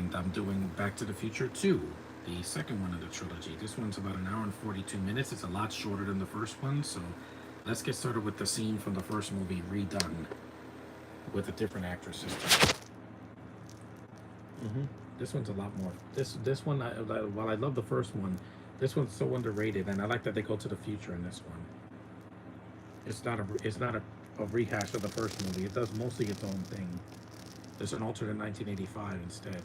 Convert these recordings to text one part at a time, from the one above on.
and I'm doing Back to the Future 2, the second one of the trilogy. This one's about an hour and 42 minutes. It's a lot shorter than the first one, so let's get started with the scene from the first movie redone with a different actress this time. This one's a lot more. This one, while I love the first one, this one's so underrated, and I like that they go to the future in this one. It's not a rehash of the first movie. It does mostly its own thing. There's an alternate 1985 instead.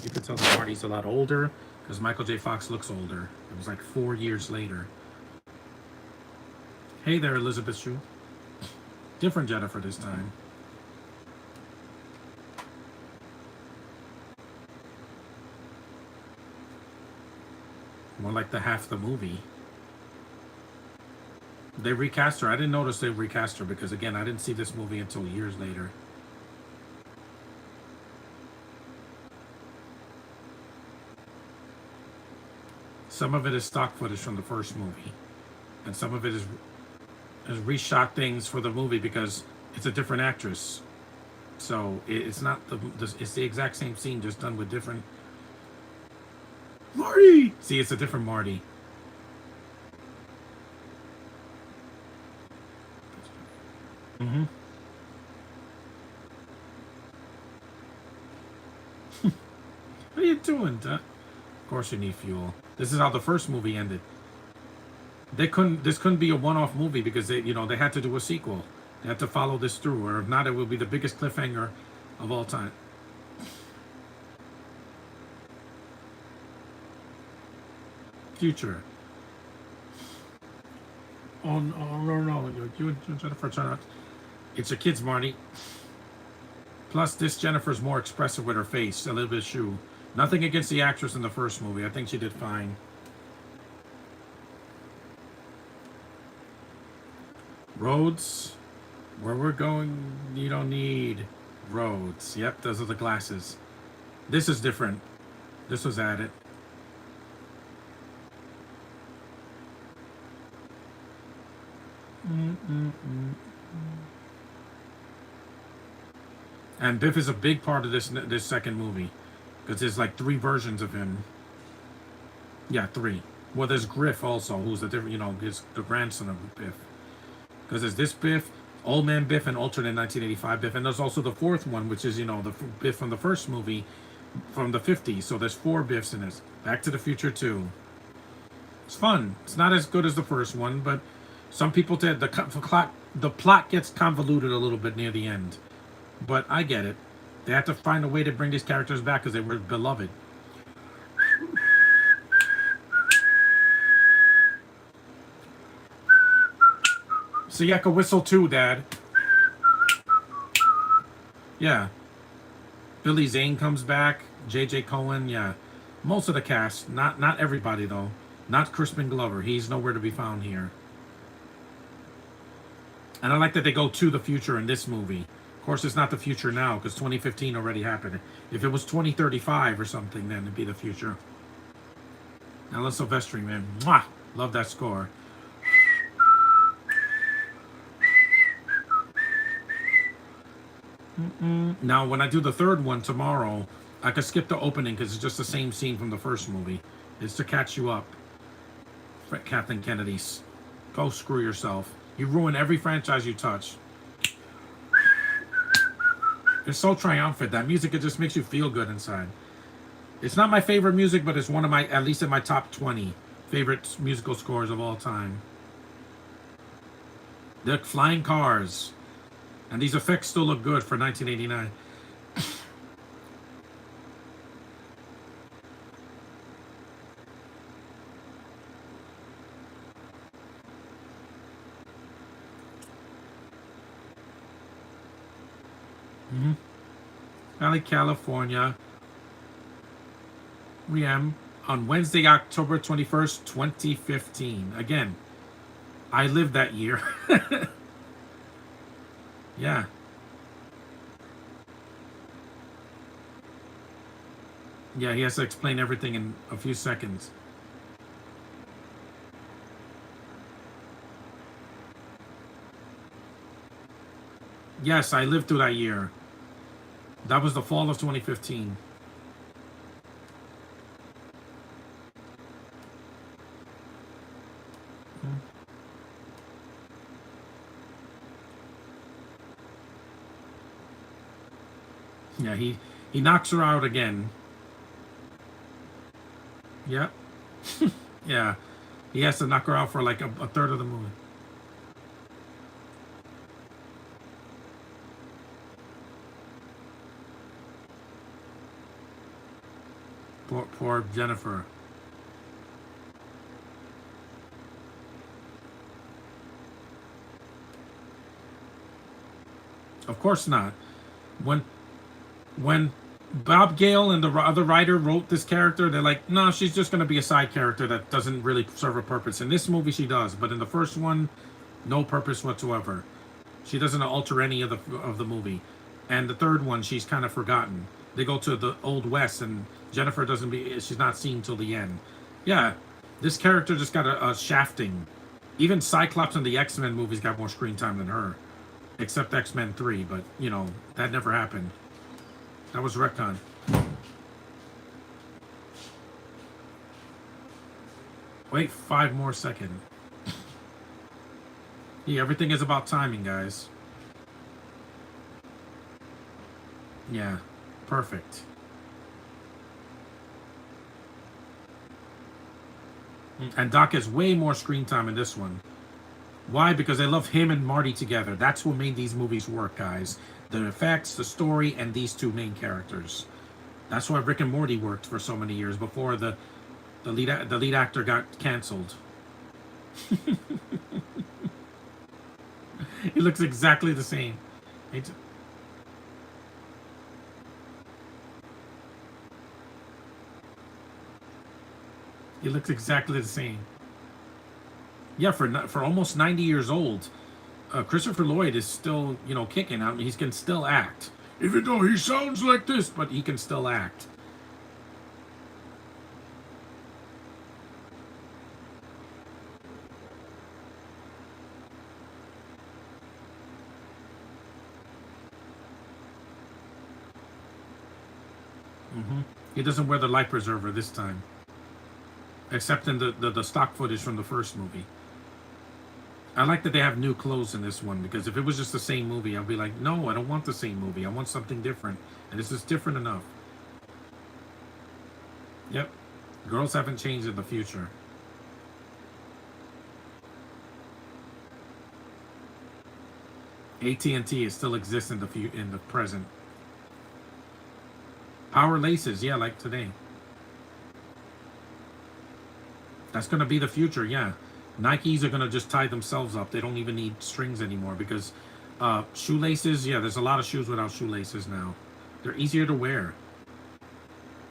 You could tell that Marty's a lot older because Michael J. Fox looks older. It was like 4 years later. Hey there, Elizabeth Shue. Different Jennifer this time. More like the half the movie. They recast her. I didn't notice they recast her because, again, I didn't see this movie until years later. Some of it is stock footage from the first movie, and some of it is reshot things for the movie because it's a different actress. So it's not it's the exact same scene, just done with different Marty. See, it's a different Marty. Mm-hmm. What are you doing, Duh? Of course you need fuel. This is how the first movie ended. This couldn't be a one-off movie because they had to do a sequel. They had to follow this through, or if not, it will be the biggest cliffhanger of all time. Future. Oh no! You and Jennifer turn out. It's your kids, Marty. Plus, this Jennifer's more expressive with her face. A little bit Shue. Nothing against the actress in the first movie. I think she did fine. Roads. Where we're going, you don't need roads. Yep, those are the glasses. This is different. This was added. And Biff is a big part of this second movie because there's like 3 versions of him. Yeah, 3. Well, there's Griff also, who's the different, is the grandson of Biff. Because there's this Biff, Old Man Biff, and alternate 1985 Biff, and there's also the 4th one, which is the Biff from the first movie from the 50s. So there's 4 Biffs in this. Back to the Future 2. It's fun. It's not as good as the first one, but some people said the plot gets convoluted a little bit near the end. But I get it. They had to find a way to bring these characters back because they were beloved. So you can whistle too, Dad. Yeah. Billy Zane comes back. J.J. Cohen, yeah. Most of the cast. Not everybody, though. Not Crispin Glover. He's nowhere to be found here. And I like that they go to the future in this movie. Of course, it's not the future now because 2015 already happened. If it was 2035 or something, then it'd be the future. Alan Silvestri, man. Mwah! Love that score. Now, when I do the third one tomorrow, I could skip the opening because it's just the same scene from the first movie. It's to catch you up. Kathleen Kennedy's. Go screw yourself. You ruin every franchise you touch. It's so triumphant. That music, it just makes you feel good inside. It's not my favorite music, but it's one of my, at least in my top 20 favorite musical scores of all time. They're flying cars. And these effects still look good for 1989. Valley, California. Riem on Wednesday, October 21st, 2015. Again, I lived that year. Yeah. Yeah, he has to explain everything in a few seconds. Yes, I lived through that year. That was the fall of 2015. Yeah, he knocks her out again. Yep. Yeah. He has to knock her out for like a third of the movie. Poor Jennifer. Of course not. When when Bob Gale and the other writer wrote this character, they're like, no, she's just going to be a side character that doesn't really serve a purpose. In this movie, she does, but in the first one, no purpose whatsoever. She doesn't alter any of the movie. And the third one, she's kind of forgotten. They go to the Old West, and Jennifer doesn't be. She's not seen till the end. Yeah, this character just got a shafting. Even Cyclops in the X-Men movies got more screen time than her, except X-Men 3. But that never happened. That was retcon. Wait 5 more seconds. Yeah, everything is about timing, guys. Yeah, perfect. And Doc has way more screen time in this one. Why? Because I love him and Marty together. That's what made these movies work, guys. The effects, the story, and these two main characters. That's why Rick and Morty worked for so many years before the lead actor got canceled. He looks exactly the same. He looks exactly the same. Yeah, for almost 90 years old, Christopher Lloyd is still kicking. I mean, he can still act, even though he sounds like this, but he can still act. He doesn't wear the life preserver this time, except in the stock footage from the first movie. I like that they have new clothes in this one because if it was just the same movie, I'd be like, no, I don't want the same movie. I want something different, and this is different enough. Yep, girls haven't changed in the future. AT&T still exists in the present. Power laces, yeah, like today. That's gonna be the future, yeah. Nikes are gonna just tie themselves up. They don't even need strings anymore because shoelaces, yeah, there's a lot of shoes without shoelaces now. They're easier to wear.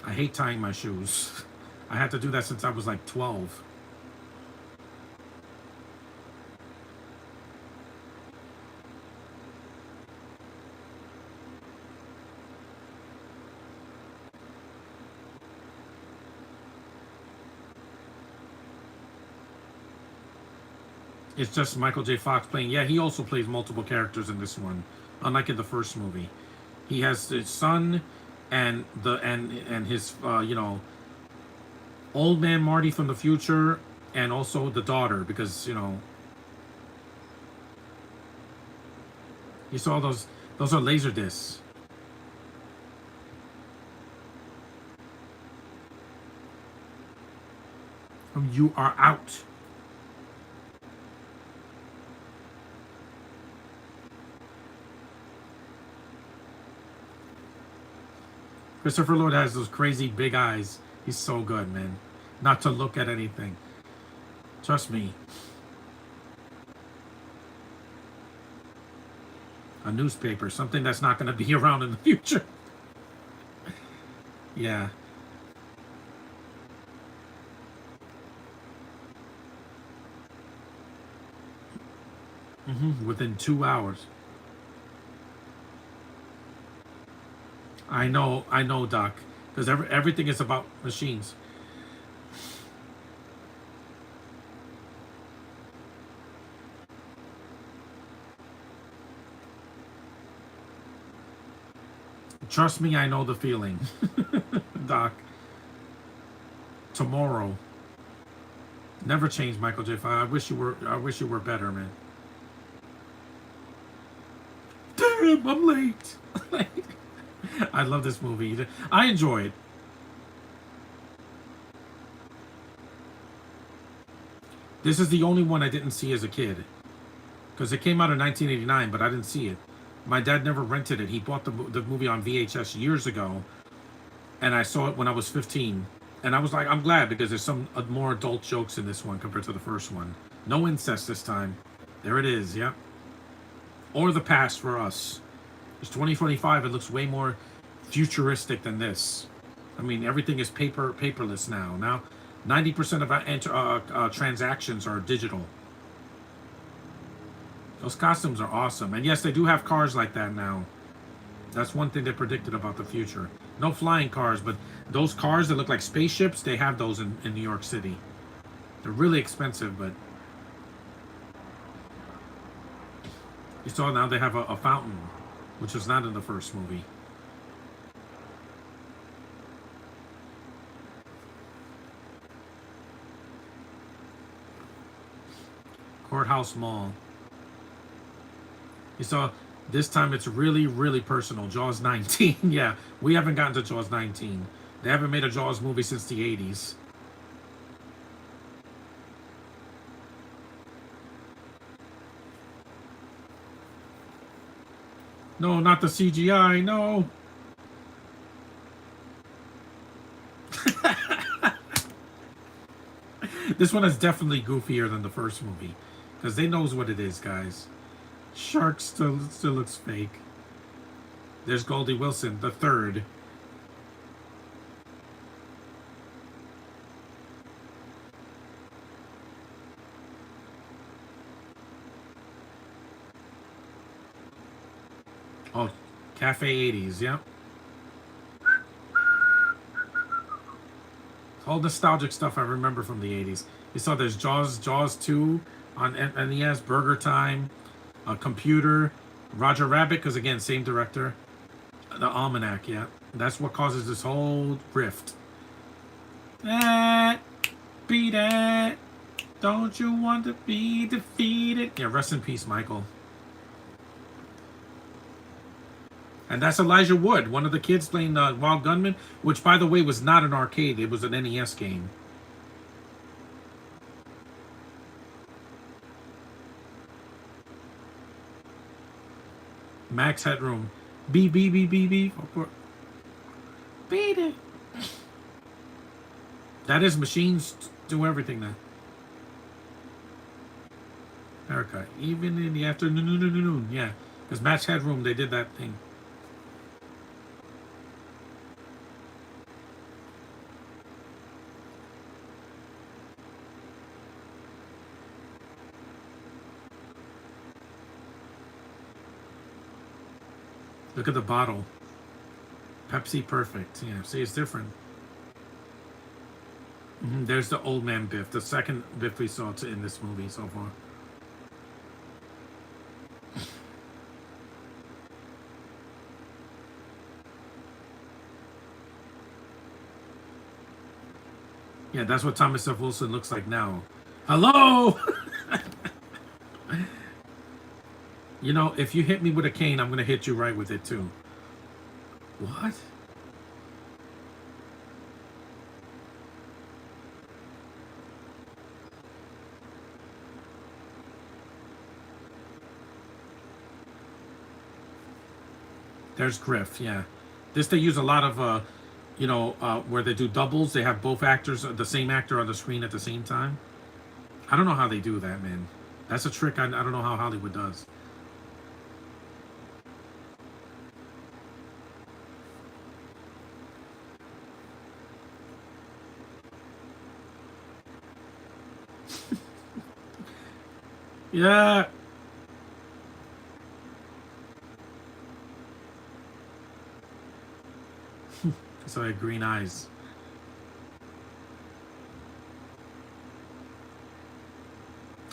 I hate tying my shoes. I had to do that since I was like 12. It's just Michael J. Fox playing. Yeah, he also plays multiple characters in this one, unlike in the first movie. He has his son, and his old man Marty from the future, and also the daughter because you saw those are laser discs. You are out. Christopher Lloyd has those crazy big eyes. He's so good, man. Not to look at anything. Trust me. A newspaper, something that's not going to be around in the future. Yeah. Within 2 hours. I know, Doc. Because everything is about machines. Trust me, I know the feeling. Doc. Tomorrow. Never change, Michael J. Fox. I wish you were better, man. Damn, I'm late. I love this movie. I enjoy it. This is the only one I didn't see as a kid. Because it came out in 1989, but I didn't see it. My dad never rented it. He bought the movie on VHS years ago. And I saw it when I was 15. And I was like, I'm glad because there's some more adult jokes in this one compared to the first one. No incest this time. There it is, yep. Or the past for us. It's 2025. It looks way more futuristic than this. I mean, everything is paperless now. Now, 90% of transactions are digital. Those costumes are awesome. And yes, they do have cars like that now. That's one thing they predicted about the future. No flying cars, but those cars that look like spaceships, they have those in New York City. They're really expensive, but... You saw now they have a fountain, which was not in the first movie. Courthouse Mall. You saw... This time it's really, really personal. Jaws 19. Yeah, we haven't gotten to Jaws 19. They haven't made a Jaws movie since the 80s. No, not the CGI, no. This one is definitely goofier than the first movie. Because they knows what it is, guys. Shark still looks fake. There's Goldie Wilson, the third. Oh, Cafe 80s, yep. All nostalgic stuff I remember from the 80s. You saw there's Jaws 2 on NES, Burger Time, a Computer, Roger Rabbit, because again, same director. The Almanac, yeah. That's what causes this whole rift. Beat it. Don't you want to be defeated? Yeah, rest in peace, Michael. And that's Elijah Wood, one of the kids playing Wild Gunman, which, by the way, was not an arcade. It was an NES game. Max Headroom. Beep, beep, beep, beep, beep. Beat it. That is machines do everything now. Erica, even in the afternoon. Yeah, because Max Headroom, they did that thing. Look at the bottle. Pepsi Perfect. Yeah, see, it's different. There's the old man Biff, the second Biff we saw in this movie so far. Yeah, that's what Thomas F. Wilson looks like now. Hello! You know, if you hit me with a cane, I'm going to hit you right with it, too. What? There's Griff, yeah. This, they use a lot of, where they do doubles. They have both actors, the same actor on the screen at the same time. I don't know how they do that, man. That's a trick I don't know how Hollywood does. Yeah. So I had green eyes.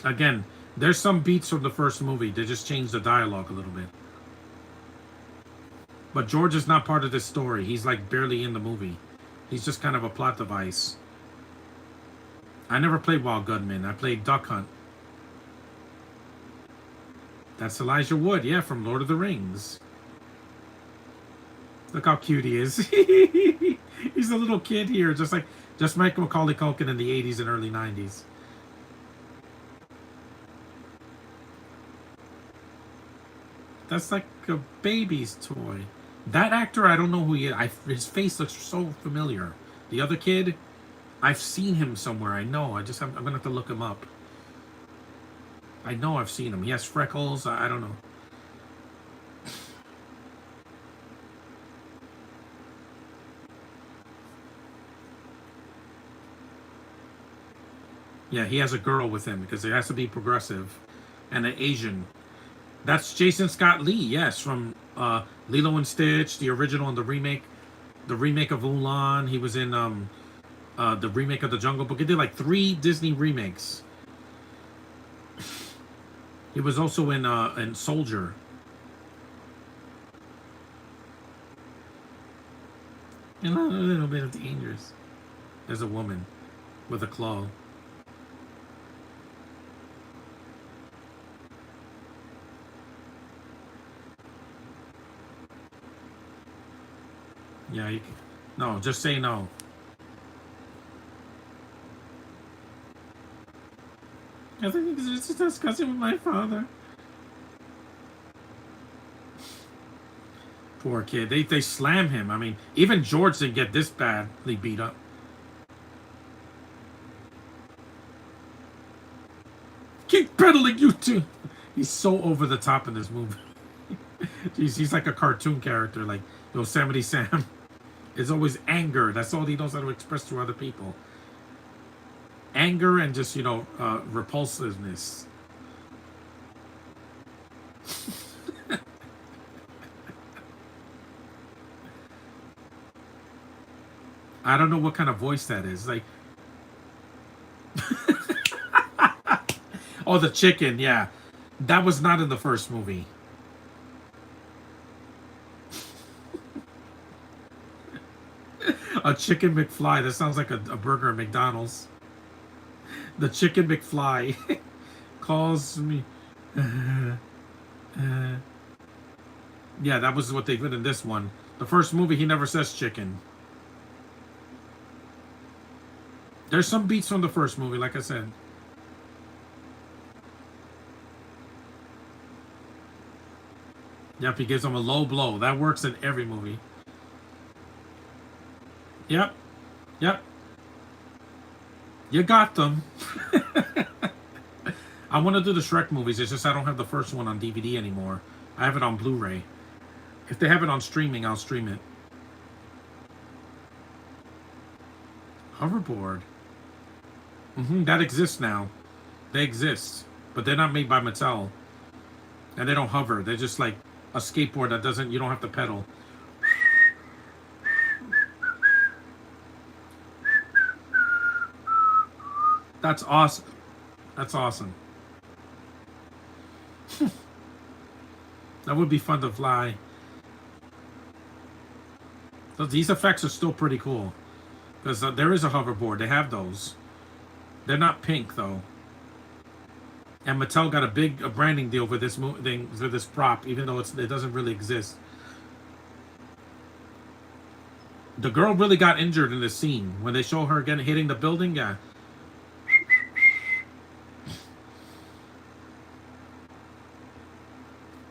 Again, there's some beats from the first movie. They just changed the dialogue a little bit. But George is not part of this story. He's like barely in the movie. He's just kind of a plot device. I never played Wild Gunman. I played Duck Hunt. That's Elijah Wood, yeah, from Lord of the Rings. Look how cute he is. He's a little kid here, just like Macaulay Culkin in the 80s and early 90s. That's like a baby's toy. That actor, I don't know who he is. His face looks so familiar. The other kid, I've seen him somewhere. I know. I'm gonna have to look him up. I know I've seen him. He has freckles. I don't know. Yeah, he has a girl with him because it has to be progressive and an Asian. That's Jason Scott Lee, yes, from Lilo and Stitch, the original and the remake of Mulan. He was in the remake of The Jungle Book. He did like 3 Disney remakes. He was also in Soldier. A little bit of dangerous. There's a woman with a claw. Yeah, you can, no, just say no. I think it's just discussing with my father. Poor kid. They slam him. I mean, even George didn't get this badly beat up. Keep pedaling, you two. He's so over the top in this movie. Jeez, he's like a cartoon character, like Yosemite Sam. It's always anger. That's all he knows how to express to other people. Anger and just, repulsiveness. I don't know what kind of voice that is. Like, oh, the chicken, yeah. That was not in the first movie. A chicken McFly. That sounds like a burger at McDonald's. The chicken McFly calls me. Yeah, that was what they did in this one. The first movie, he never says chicken. There's some beats from the first movie, like I said. Yep, he gives him a low blow. That works in every movie. Yep. Yep. You got them. I want to do the Shrek movies. It's just I don't have the first one on DVD anymore. I have it on Blu-ray. If they have it on streaming, I'll stream it. Hoverboard. That exists now. They exist. But they're not made by Mattel. And they don't hover. They're just like a skateboard that doesn't, you don't have to pedal. That's awesome. That's awesome. That would be fun to fly. So these effects are still pretty cool. Because there is a hoverboard. They have those. They're not pink, though. And Mattel got a branding deal for this thing, for this prop, even though it doesn't really exist. The girl really got injured in this scene. When they show her again hitting the building, yeah.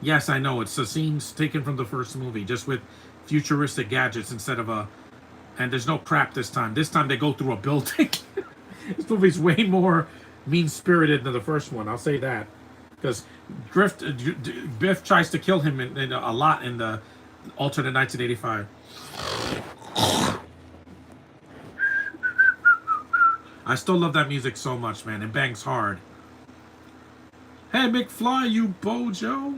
Yes, I know. It's the scenes taken from the first movie, just with futuristic gadgets instead of a... And there's no crap this time. This time they go through a building. This movie's way more mean-spirited than the first one. I'll say that. Because Biff tries to kill him in a lot in the alternate 1985. I still love that music so much, man. It bangs hard. Hey, McFly, you bojo.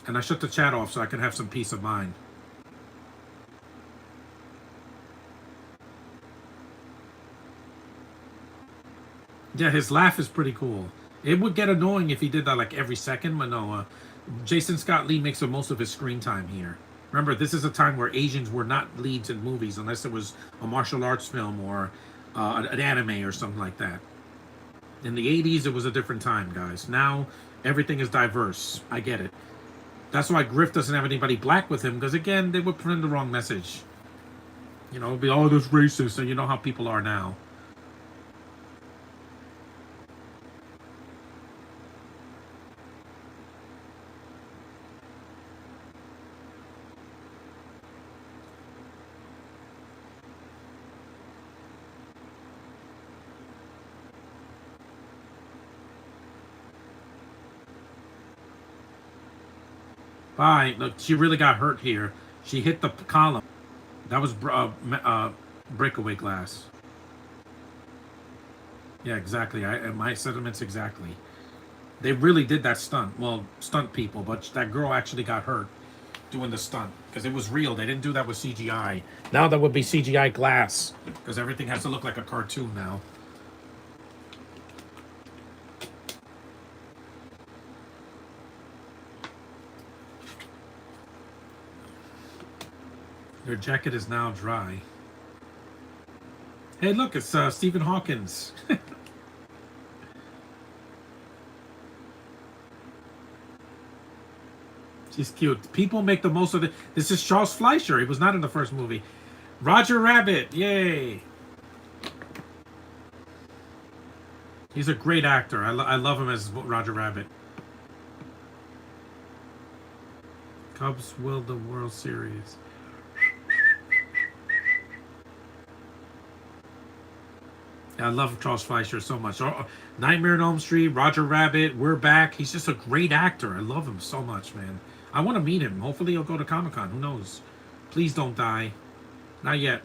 And I shut the chat off so I can have some peace of mind. Yeah, his laugh is pretty cool. It would get annoying if he did that like every second, but no, Jason Scott Lee makes the most of his screen time here. Remember, this is a time where Asians were not leads in movies unless it was a martial arts film or an anime or something like that. In the 80s, it was a different time, guys. Now, everything is diverse. I get it. That's why Griff doesn't have anybody black with him, because, again, they would put in the wrong message. You know, it'd be, oh, this racist, and you know how people are now. Bye. Look, she really got hurt here. She hit the column. That was breakaway glass. Yeah, exactly. My sentiments exactly. They really did that stunt. Well, stunt people, but that girl actually got hurt doing the stunt because it was real. They didn't do that with CGI. Now that would be CGI glass because everything has to look like a cartoon now. Your jacket is now dry. Hey, look, it's Stephen Hawkins. She's cute. People make the most of it. This is Charles Fleischer. He was not in the first movie. Roger Rabbit. Yay. He's a great actor. I love him as Roger Rabbit. Cubs will the World Series. I love Charles Fleischer so much. Nightmare on Elm Street, Roger Rabbit, We're Back. He's just a great actor. I love him so much, man. I want to meet him. Hopefully he'll go to Comic-Con. Who knows? Please don't die. Not yet.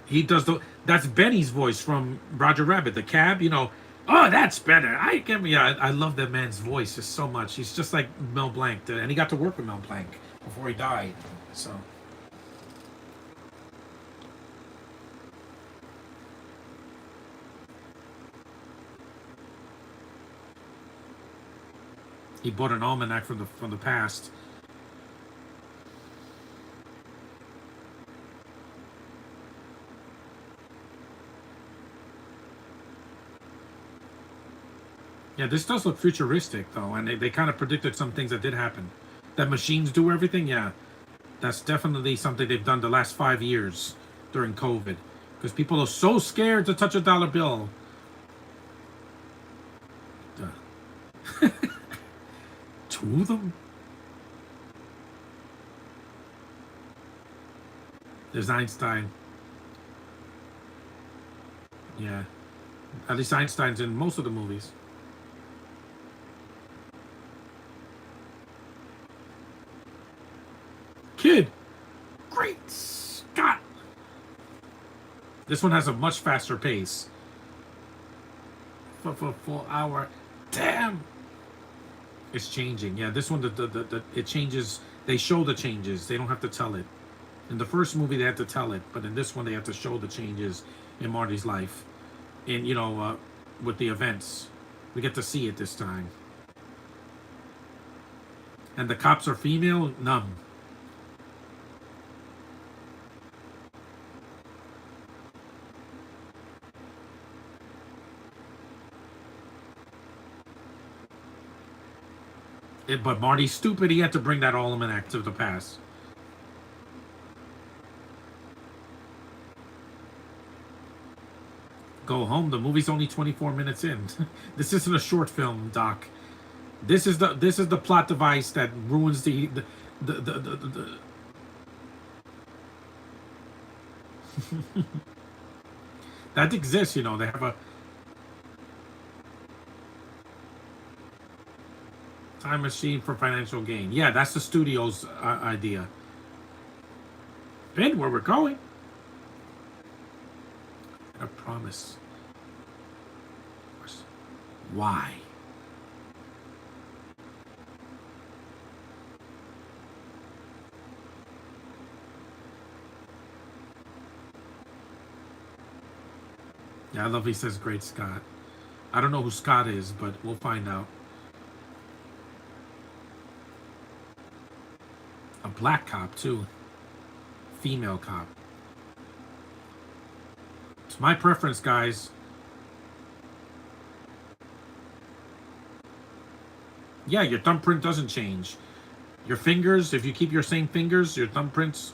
He does the... That's Benny's voice from Roger Rabbit. The cab, you know. Oh, that's better. I love that man's voice just so much. He's just like Mel Blanc. And he got to work with Mel Blanc before he died. So... He bought an almanac from the past. Yeah, this does look futuristic though, and they kind of predicted some things that did happen. That machines do everything, yeah. That's definitely something they've done the last 5 years during COVID. Because people are so scared to touch a dollar bill. Two of them? There's Einstein. Yeah. At least Einstein's in most of the movies. Kid! Great Scott! This one has a much faster pace. For full hour. Damn! It's changing. Yeah, this one, it changes. They show the changes. They don't have to tell it. In the first movie, they had to tell it, but in this one, they have to show the changes in Marty's life. And, you know, with the events. We get to see it this time. And the cops are female? None. But Marty's stupid. He had to bring that almanac to the past. Go home. The movie's only 24 minutes in. This isn't a short film, Doc. This is the plot device that ruins the that exists. You know, they have a time machine for financial gain. Yeah, that's the studio's idea. And where we're going. I promise. Why? Yeah, I love he says great Scott. I don't know who Scott is, but we'll find out. black cop too. Female cop. It's my preference, guys. Yeah, your thumbprint doesn't change. Your fingers, if you keep your same fingers, your thumbprints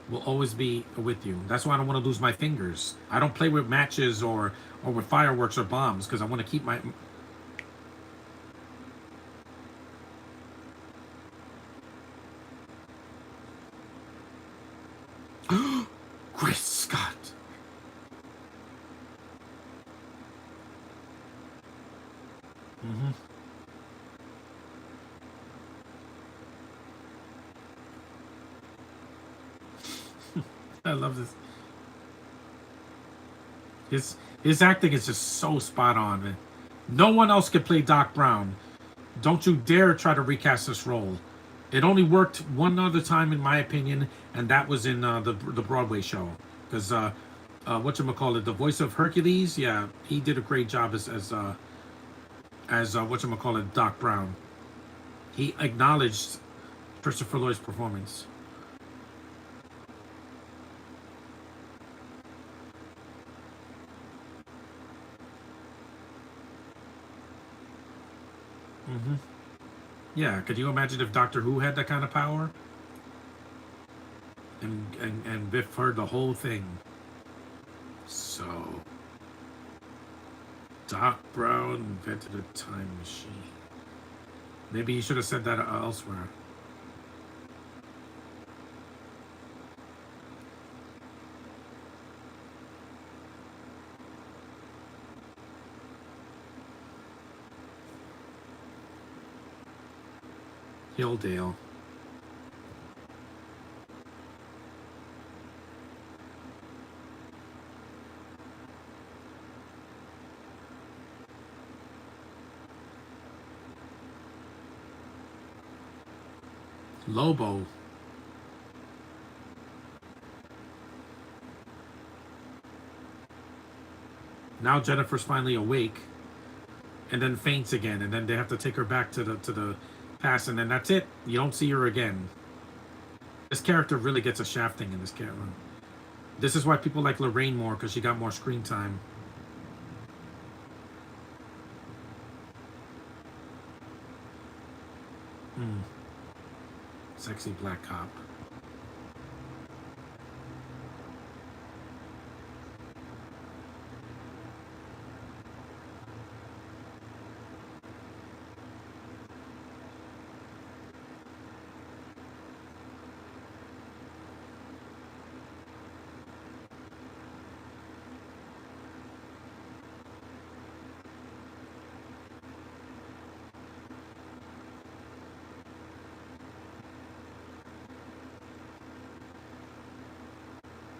will always be with you. That's why I don't want to lose my fingers. I don't play with matches or with fireworks or bombs because I want to keep my. Chris Scott. Mm-hmm. I love this. His acting is just so spot on. Man. No one else could play Doc Brown. Don't you dare try to recast this role. It only worked one other time, in my opinion, and that was in the Broadway show. Because whatchamacallit, the voice of Hercules, yeah, he did a great job as whatchamacallit, Doc Brown. He acknowledged Christopher Lloyd's performance. Mm-hmm. Yeah, could you imagine if Doctor Who had that kind of power? And Biff heard the whole thing. So, Doc Brown invented a time machine. Maybe he should have said that elsewhere. Hilldale. Lobo. Now Jennifer's finally awake, and then faints again, and then they have to take her back to the past, and then that's it. You don't see her again. This character really gets a shafting in this character. This is why people like Lorraine more, because she got more screen time. Mm. Sexy black cop.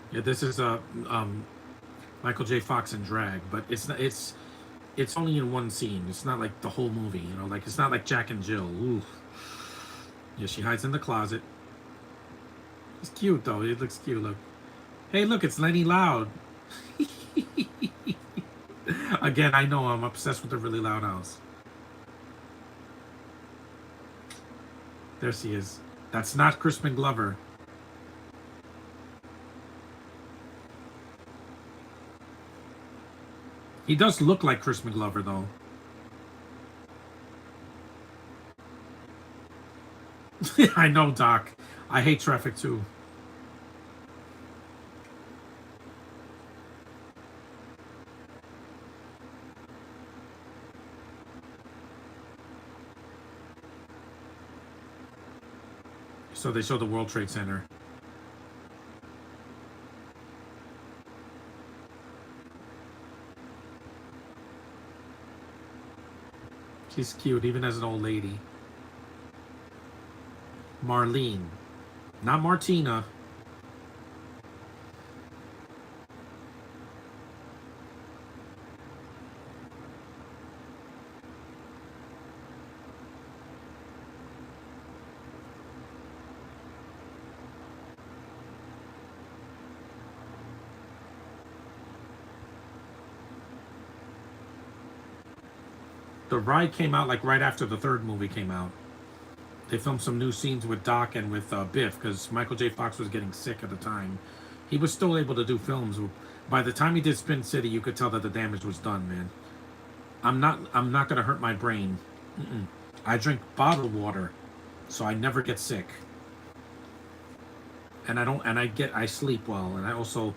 Yeah, this is Michael J. Fox in drag, but it's only in one scene. It's not like the whole movie, you know. Like it's not like Jack and Jill. Ooh. Yeah, she hides in the closet. He's cute though. He looks cute. Look. Hey, look, it's Lenny Loud. Again, I know I'm obsessed with the really loud house. There she is. That's not Crispin Glover. He does look like Crispin Glover, though. I know, Doc. I hate traffic, too. So they show the World Trade Center. She's cute, even as an old lady. Marlene. Not Martina. The Ride came out like right after the third movie came out. They filmed some new scenes with Doc and with Biff because Michael J. Fox was getting sick at the time. He was still able to do films. By the time he did Spin City, you could tell that the damage was done, man. I'm not gonna hurt my brain. I drink bottled water, so I never get sick. And I sleep well, and I also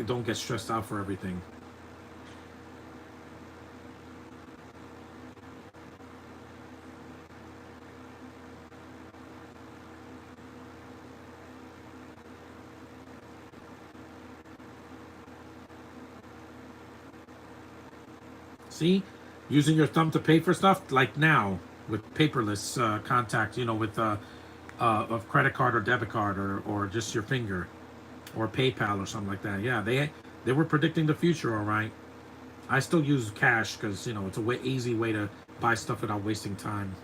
don't get stressed out for everything. See, using your thumb to pay for stuff like now with paperless contact, with a credit card or debit card or just your finger or PayPal or something like that. Yeah, they were predicting the future, all right. I still use cash because it's a easy way to buy stuff without wasting time.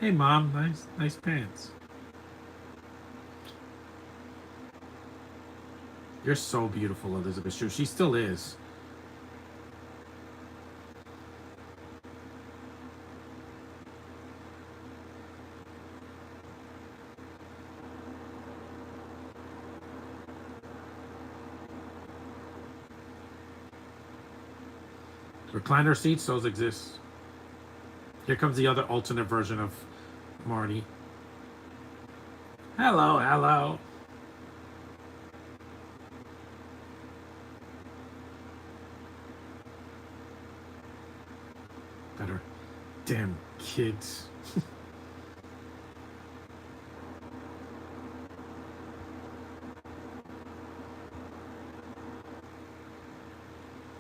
Hey, mom, nice pants. You're so beautiful, Elizabeth Shue. She still is. Recliner seats, those exist. Here comes the other alternate version of Marty. Hello, hello. Better. Damn kids.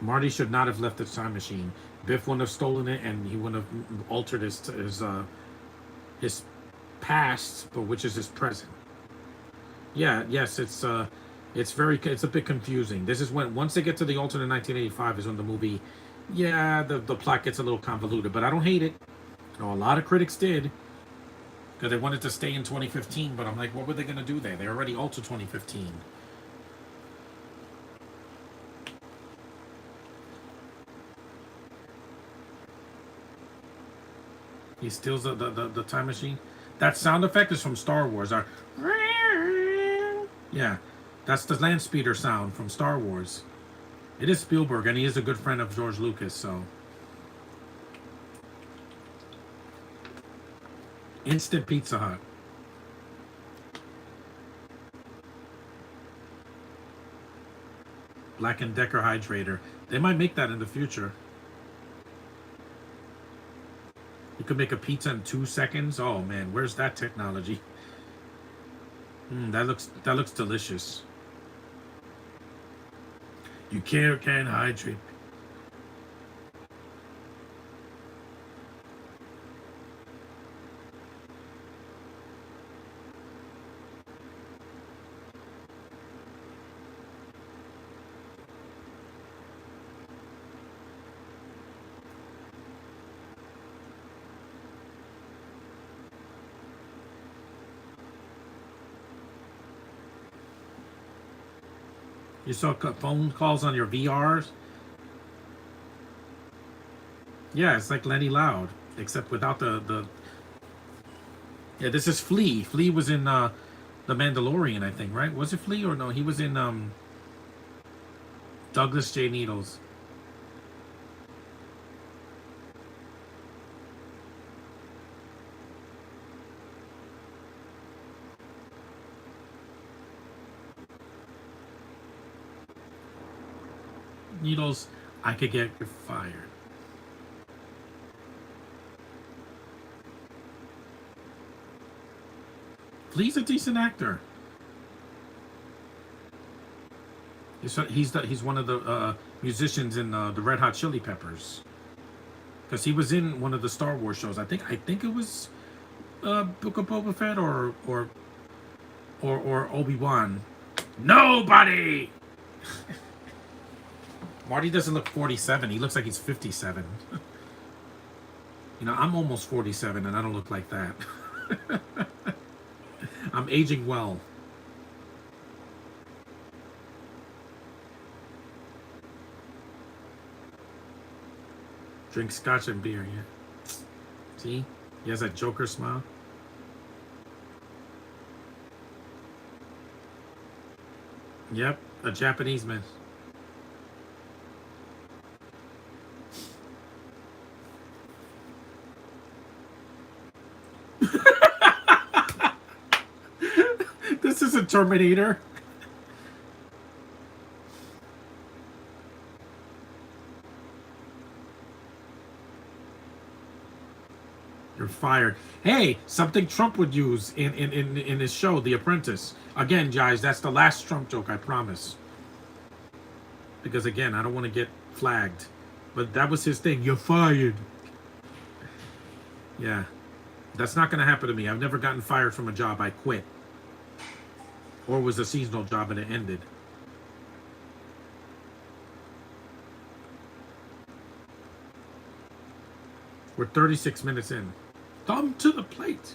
Marty should not have left the time machine. Biff wouldn't have stolen it, and he wouldn't have altered his past, but which is his present. Yeah, yes, it's a bit confusing. This is when once they get to the alternate 1985 is when the movie, yeah, the plot gets a little convoluted, but I don't hate it. A lot of critics did because they wanted to stay in 2015, but I'm like, what were they gonna do there? They already altered 2015. He steals the time machine. That sound effect is from Star Wars. Yeah, that's the land speeder sound from Star Wars. It is Spielberg, and he is a good friend of George Lucas, so. Instant Pizza Hut. Black & Decker hydrator. They might make that in the future. You could make a pizza in 2 seconds. Oh man, where's that technology? That looks delicious. You can't hydrate. You saw phone calls on your VRs? Yeah, it's like Lenny Loud, except without the. Yeah, this is Flea. Flea was in The Mandalorian, I think, right? Was it Flea or no? He was in Douglas J. Needles. Needles, I could get fired. Flea's a decent actor. He's one of the musicians in the Red Hot Chili Peppers. Because he was in one of the Star Wars shows. I think it was Book of Boba Fett or Obi-Wan. Nobody. Marty doesn't look 47. He looks like he's 57. I'm almost 47 and I don't look like that. I'm aging well. Drink scotch and beer, yeah. See? He has that Joker smile. Yep, a Japanese man. This is a Terminator. You're fired. Hey, something Trump would use in his show, The Apprentice. Again, guys, that's the last Trump joke, I promise. Because again, I don't want to get flagged. But that was his thing. You're fired. Yeah. That's not going to happen to me. I've never gotten fired from a job. I quit. Or it was a seasonal job and it ended. We're 36 minutes in. Thumb to the plate.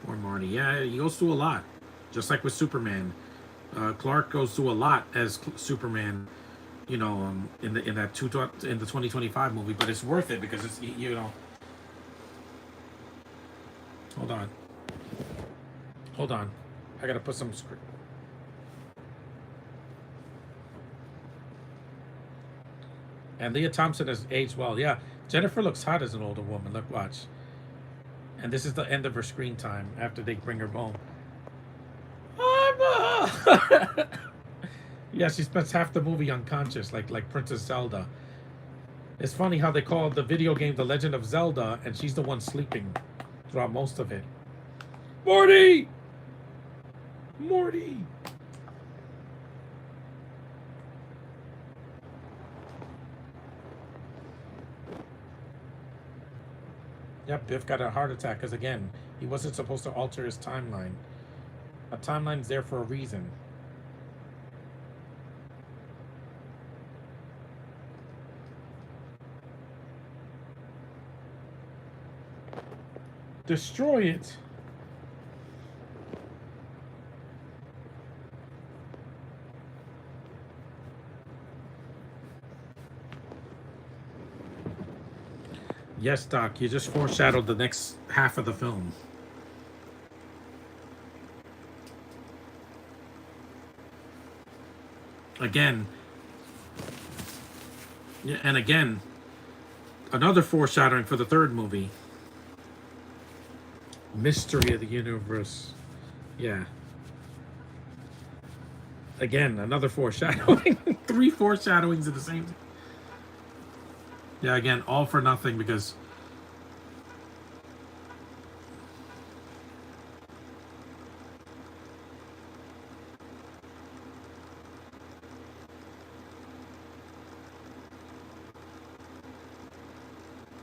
Poor Marty. Yeah, he goes through a lot. Just like with Superman. Clark goes through a lot as Superman, you know, in the 2025 movie, but it's worth it because it's, you know. Hold on. Hold on. I gotta put some script. And Leah Thompson has aged well. Yeah, Jennifer looks hot as an older woman. Look, watch. And this is the end of her screen time after they bring her home. Yeah, she spends half the movie unconscious, like Princess Zelda. It's funny how they call the video game The Legend of Zelda, and she's the one sleeping throughout most of it. Morty! Morty! Yep, Biff got a heart attack because, again, he wasn't supposed to alter his timeline. A timeline's there for a reason. Destroy it. Yes, Doc, you just foreshadowed the next half of the film. Again. Yeah, and again, another foreshadowing for the third movie. Mystery of the Universe. Yeah. Again, another foreshadowing. 3 foreshadowings at the same time. Yeah, again, all for nothing because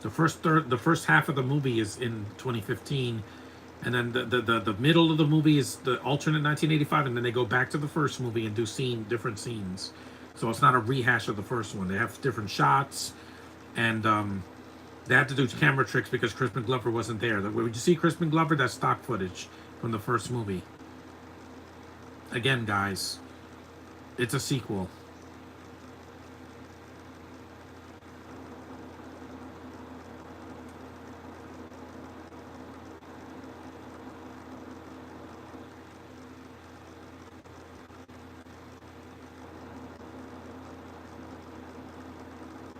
the first half of the movie is in 2015, and then the middle of the movie is the alternate 1985, and then they go back to the first movie and do different scenes. So it's not a rehash of the first one. They have different shots, and they had to do camera tricks because Crispin Glover wasn't there. When you see Crispin Glover, that's stock footage from the first movie. Again, guys, it's a sequel.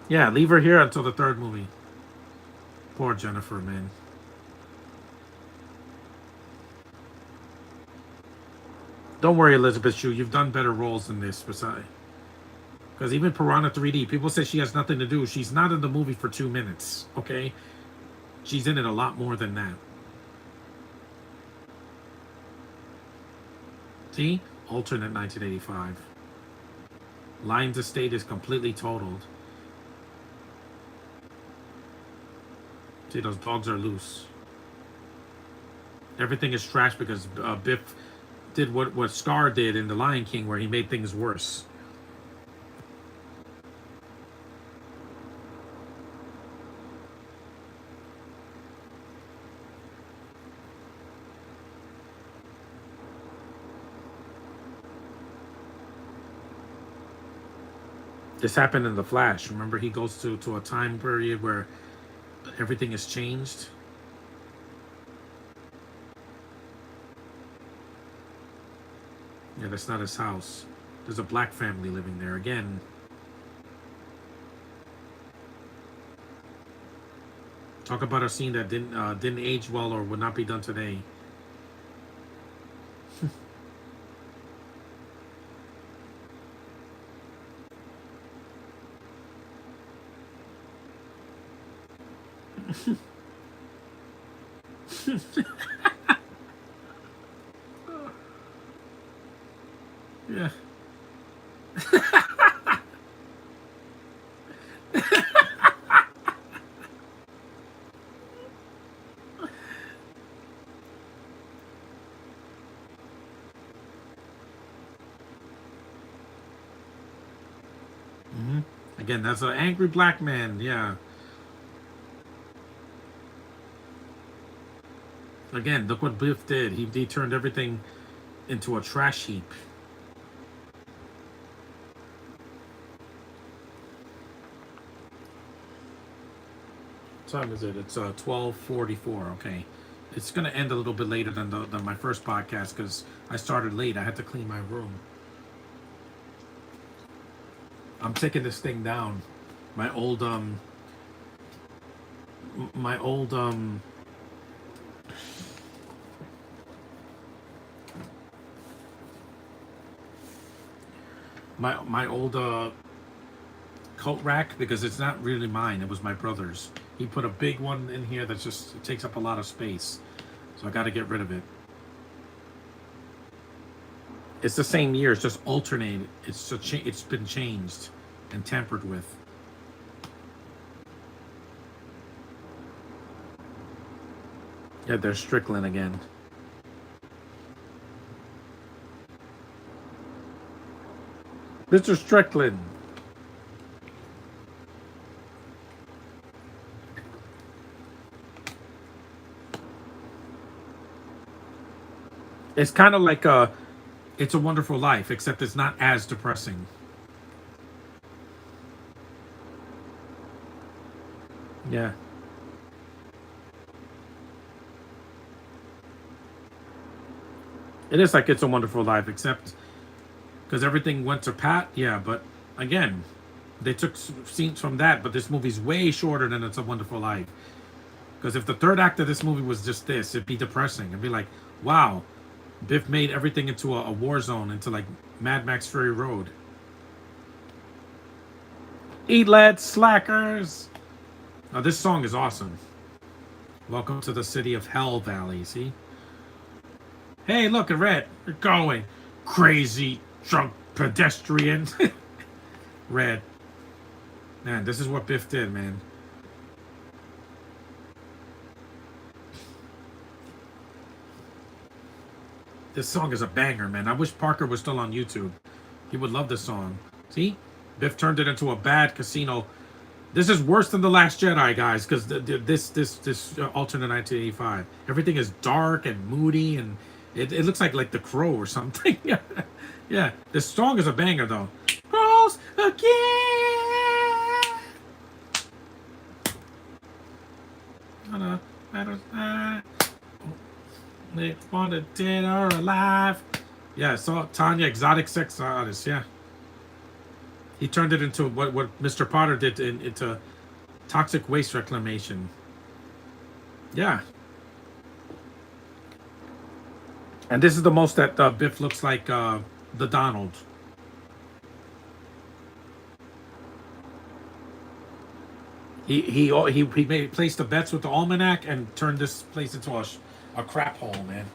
Yeah, leave her here until the third movie. Poor Jennifer, man. Don't worry, Elizabeth Shue. You've done better roles than this, besides. Because even Piranha 3D, people say she has nothing to do. She's not in the movie for 2 minutes, okay? She's in it a lot more than that. See? Alternate 1985. Lion's estate is completely totaled. See, those dogs are loose. Everything is trash because Biff did what Scar did in The Lion King, where he made things worse. This happened in The Flash. Remember, he goes to a time period where everything has changed. Yeah, that's not his house. There's a black family living there again. Talk about a scene that didn't age well or would not be done today. Yeah. Hmm. Again, that's an angry black man. Yeah. Again, look what Biff did. He turned everything into a trash heap. What time is it? It's 12:44. Okay, it's gonna end a little bit later than my first podcast because I started late. I had to clean my room. I'm taking this thing down. My old my old my old coat rack because it's not really mine. It was my brother's. He put a big one in here that just it takes up a lot of space, so I got to get rid of it. It's the same year. It's just alternated. It's been changed and tampered with. Yeah, there's Strickland again. Mr. Strickland. It's kind of like It's a Wonderful Life, except it's not as depressing. Yeah. It is like It's a Wonderful Life, except because everything went to Pat. Yeah, but again, they took scenes from that, but this movie's way shorter than It's a Wonderful Life. Because if the third act of this movie was just this, it'd be depressing. It'd be like, wow, Biff made everything into a war zone, into like Mad Max Fury Road. Eat lead, slackers. Now this song is awesome. Welcome to the city of Hell Valley. See? Hey, look at Red. You're going crazy drunk pedestrian. Red. Man, this is what Biff did, man. This song is a banger, man. I wish Parker was still on YouTube. He would love this song. See? Biff turned it into a bad casino. This is worse than The Last Jedi, guys, because this alternate 1985. Everything is dark and moody, and it looks like The Crow or something. Yeah. This song is a banger, though. Cross again. They wanted dead or alive. Yeah, I saw Tanya, exotic sex artist. Yeah, he turned it into what Mr. Potter did into toxic waste reclamation. Yeah, and this is the most that Biff looks like the Donald. He made placed the bets with the almanac and turned this place into a crap hole, man.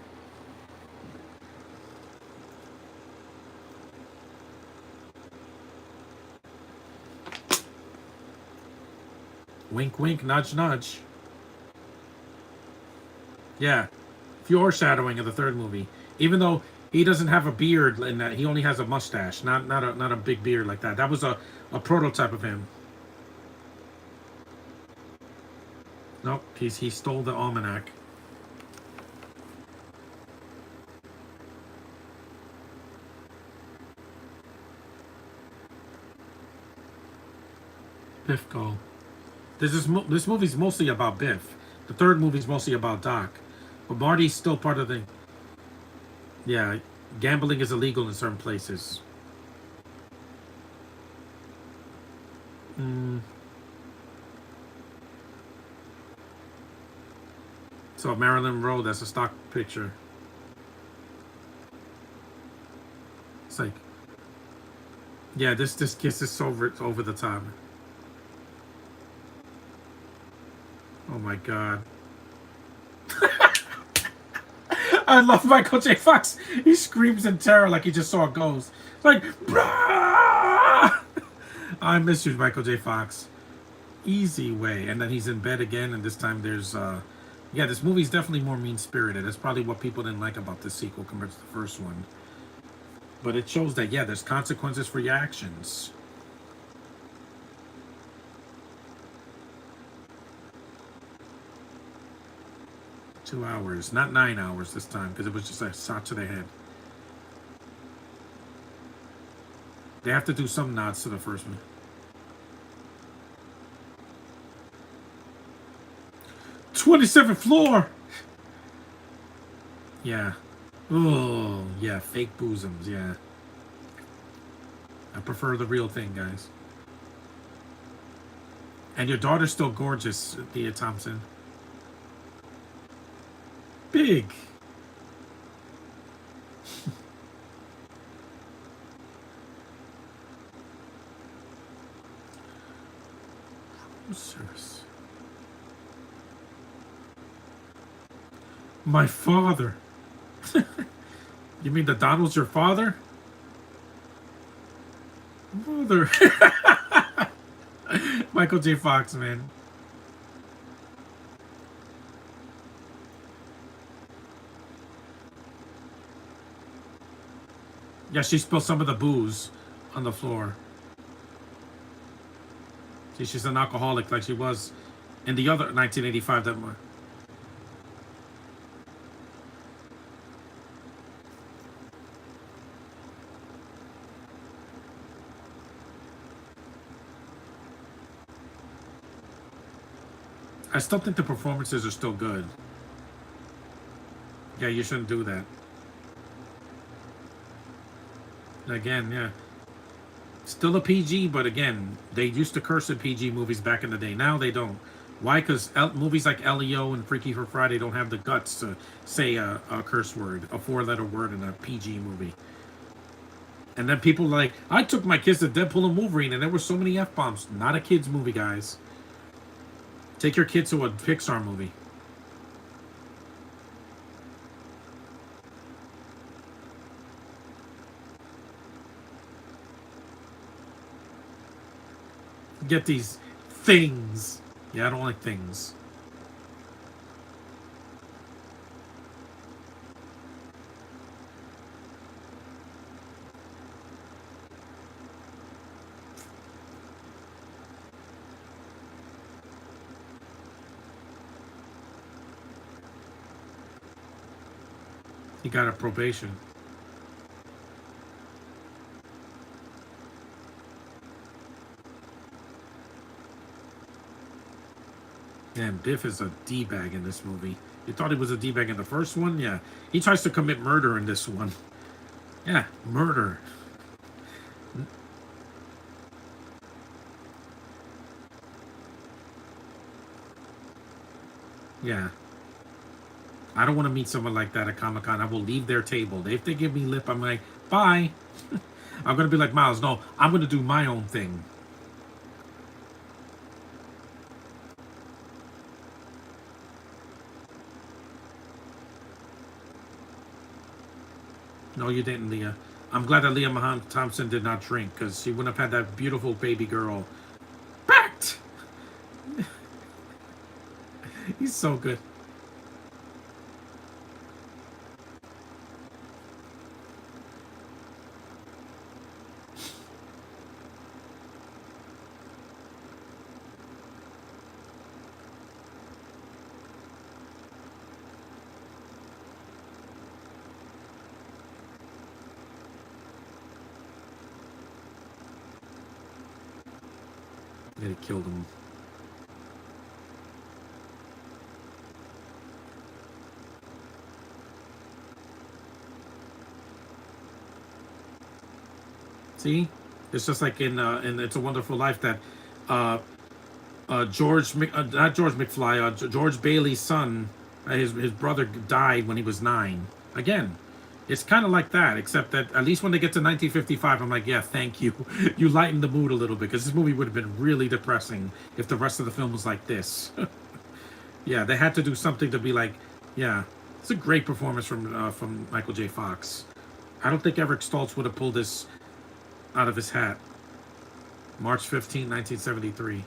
Wink, wink, nudge, nudge. Yeah, foreshadowing of the third movie. Even though he doesn't have a beard in that, he only has a mustache, not a big beard like that. That was a prototype of him. Nope, he stole the almanac. Biff go. This movie's mostly about Biff. The third movie's mostly about Doc, but Marty's still part of the. Yeah, gambling is illegal in certain places. Mm. So Marilyn Monroe, that's a stock picture. It's like, yeah, this kiss is over the top. Oh my god. I love Michael J. Fox. He screams in terror like he just saw a ghost. It's like, brah! I miss you, Michael J. Fox. Easy way. And then he's in bed again, and this time there's yeah, this movie's definitely more mean spirited. That's probably what people didn't like about this sequel compared to the first one. But it shows that, yeah, there's consequences for your actions. $2, not 9 hours this time, because it was just a shot to the head. They have to do some nods to the first one. 27th floor! Yeah. Oh, yeah, fake bosoms, yeah. I prefer the real thing, guys. And your daughter's still gorgeous, Thea Thompson. Big. Service. My father. You mean the Donald's your father? Mother. Michael J. Fox, man. Yeah, she spilled some of the booze on the floor. See, she's an alcoholic like she was in the other 1985 that one. I still think the performances are still good. Yeah, you shouldn't do that. Again, yeah. Still a PG, but again, they used to curse in PG movies back in the day. Now they don't. Why? Because movies like Leo and Freaky for Friday don't have the guts to say a curse word, a four-letter word in a PG movie. And then people like, I took my kids to Deadpool and Wolverine, and there were so many F-bombs. Not a kids movie, guys. Take your kids to a Pixar movie. Get these things. Yeah, I don't like things. He got a probation. Man, Biff is a D-bag in this movie. You thought he was a D-bag in the first one? Yeah. He tries to commit murder in this one. Yeah, murder. Yeah. I don't want to meet someone like that at Comic-Con. I will leave their table. If they give me lip, I'm like, bye. I'm going to be like, Miles, no, I'm going to do my own thing. No, you didn't, Leah. I'm glad that Leah Mahan Thompson did not drink, because she wouldn't have had that beautiful baby girl. Backed! He's so good. And it killed him. See, it's just like in It's a Wonderful Life that uh, not George McFly, George Bailey's son, his brother died when he was 9. Again, it's kind of like that, except that at least when they get to 1955, I'm like, yeah, thank you. You lightened the mood a little bit because this movie would have been really depressing if the rest of the film was like this. Yeah, they had to do something to be like, yeah, it's a great performance from Michael J. Fox. I don't think Eric Stoltz would have pulled this out of his hat. March 15, 1973.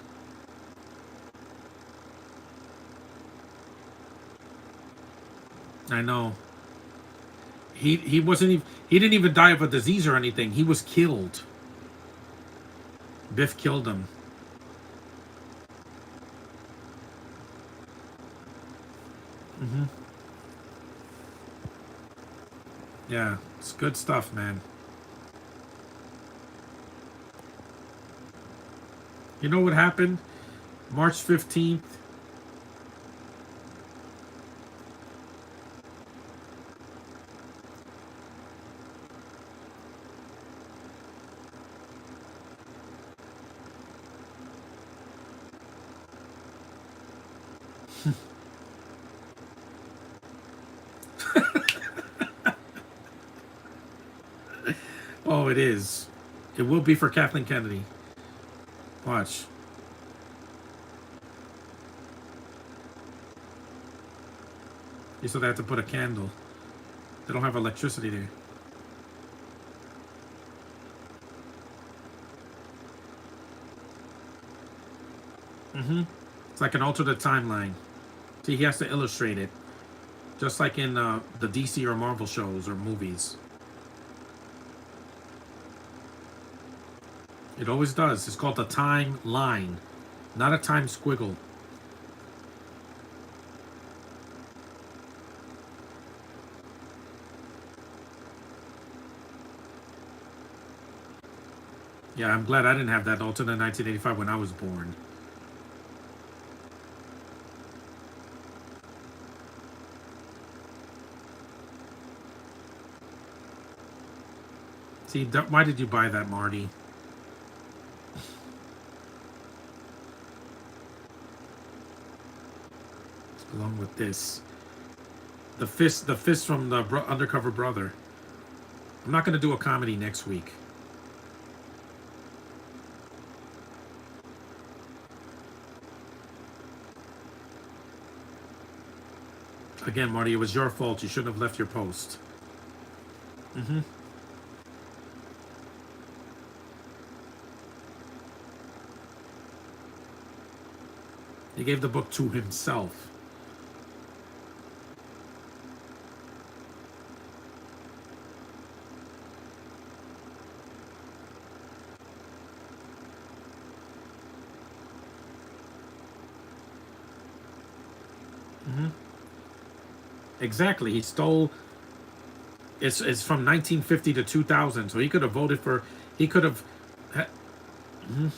I know. He wasn't even he didn't even die of a disease or anything. He was killed. Biff killed him. Hmm. Yeah, it's good stuff, man. You know what happened? March 15th. Oh, it is. It will be for Kathleen Kennedy. Watch. You said they have to put a candle. They don't have electricity there. Hmm. It's like an alternate timeline. See, he has to illustrate it, just like in the DC or Marvel shows or movies. It always does. It's called a timeline, not a time squiggle. Yeah, I'm glad I didn't have that alternate 1985 when I was born. See, why did you buy that, Marty? Along with this, the fist from the undercover brother. I'm not gonna do a comedy next week. Again, Marty, it was your fault. You shouldn't have left your post. Hmm. He gave the book to himself. Hmm. Exactly. He stole. It's from 1950 to 2000, so he could have voted for. He could have. Mhm.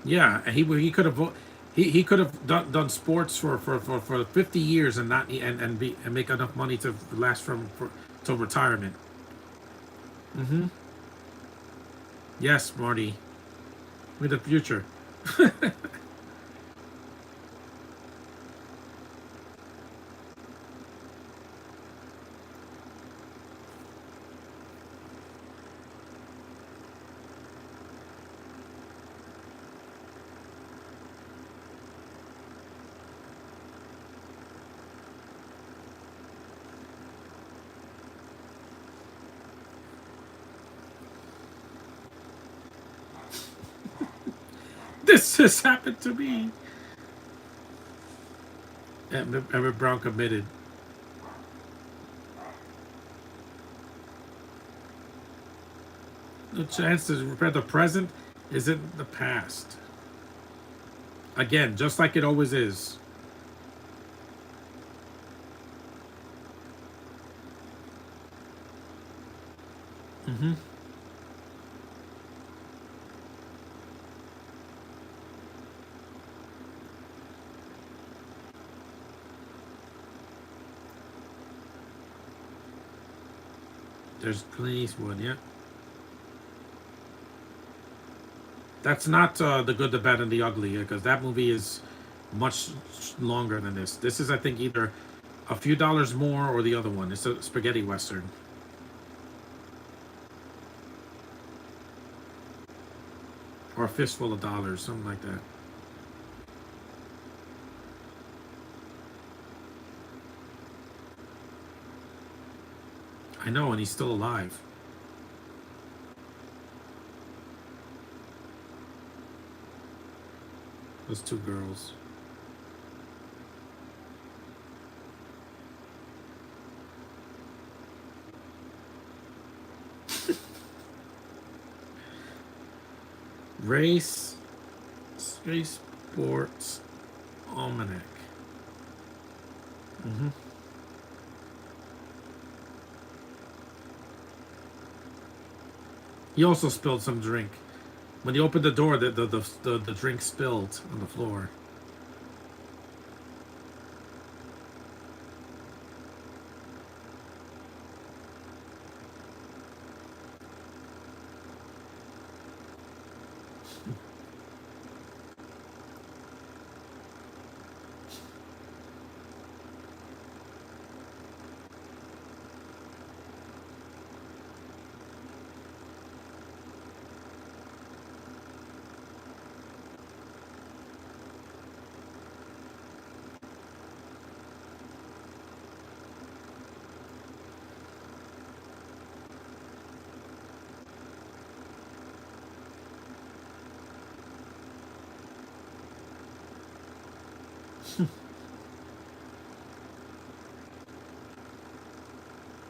Yeah, he could have he could have done sports for 50 years and not and make enough money to last from for till retirement. Hmm. Yes, Marty, with the future. This has happened to me. Emmett Brown committed. The chance to repair the present isn't the past. Again, just like it always is. Hmm. There's Clint Eastwood. Yeah, that's not the Good, the Bad, and the Ugly, because that movie is much longer than this. This is, I think, either a few dollars more or the other one. It's a spaghetti western or a fistful of dollars, something like that. I know, and he's still alive. Those two girls. Race, Space Sports Almanac. Mm-hmm. He also spilled some drink. When he opened the door, the drink spilled on the floor.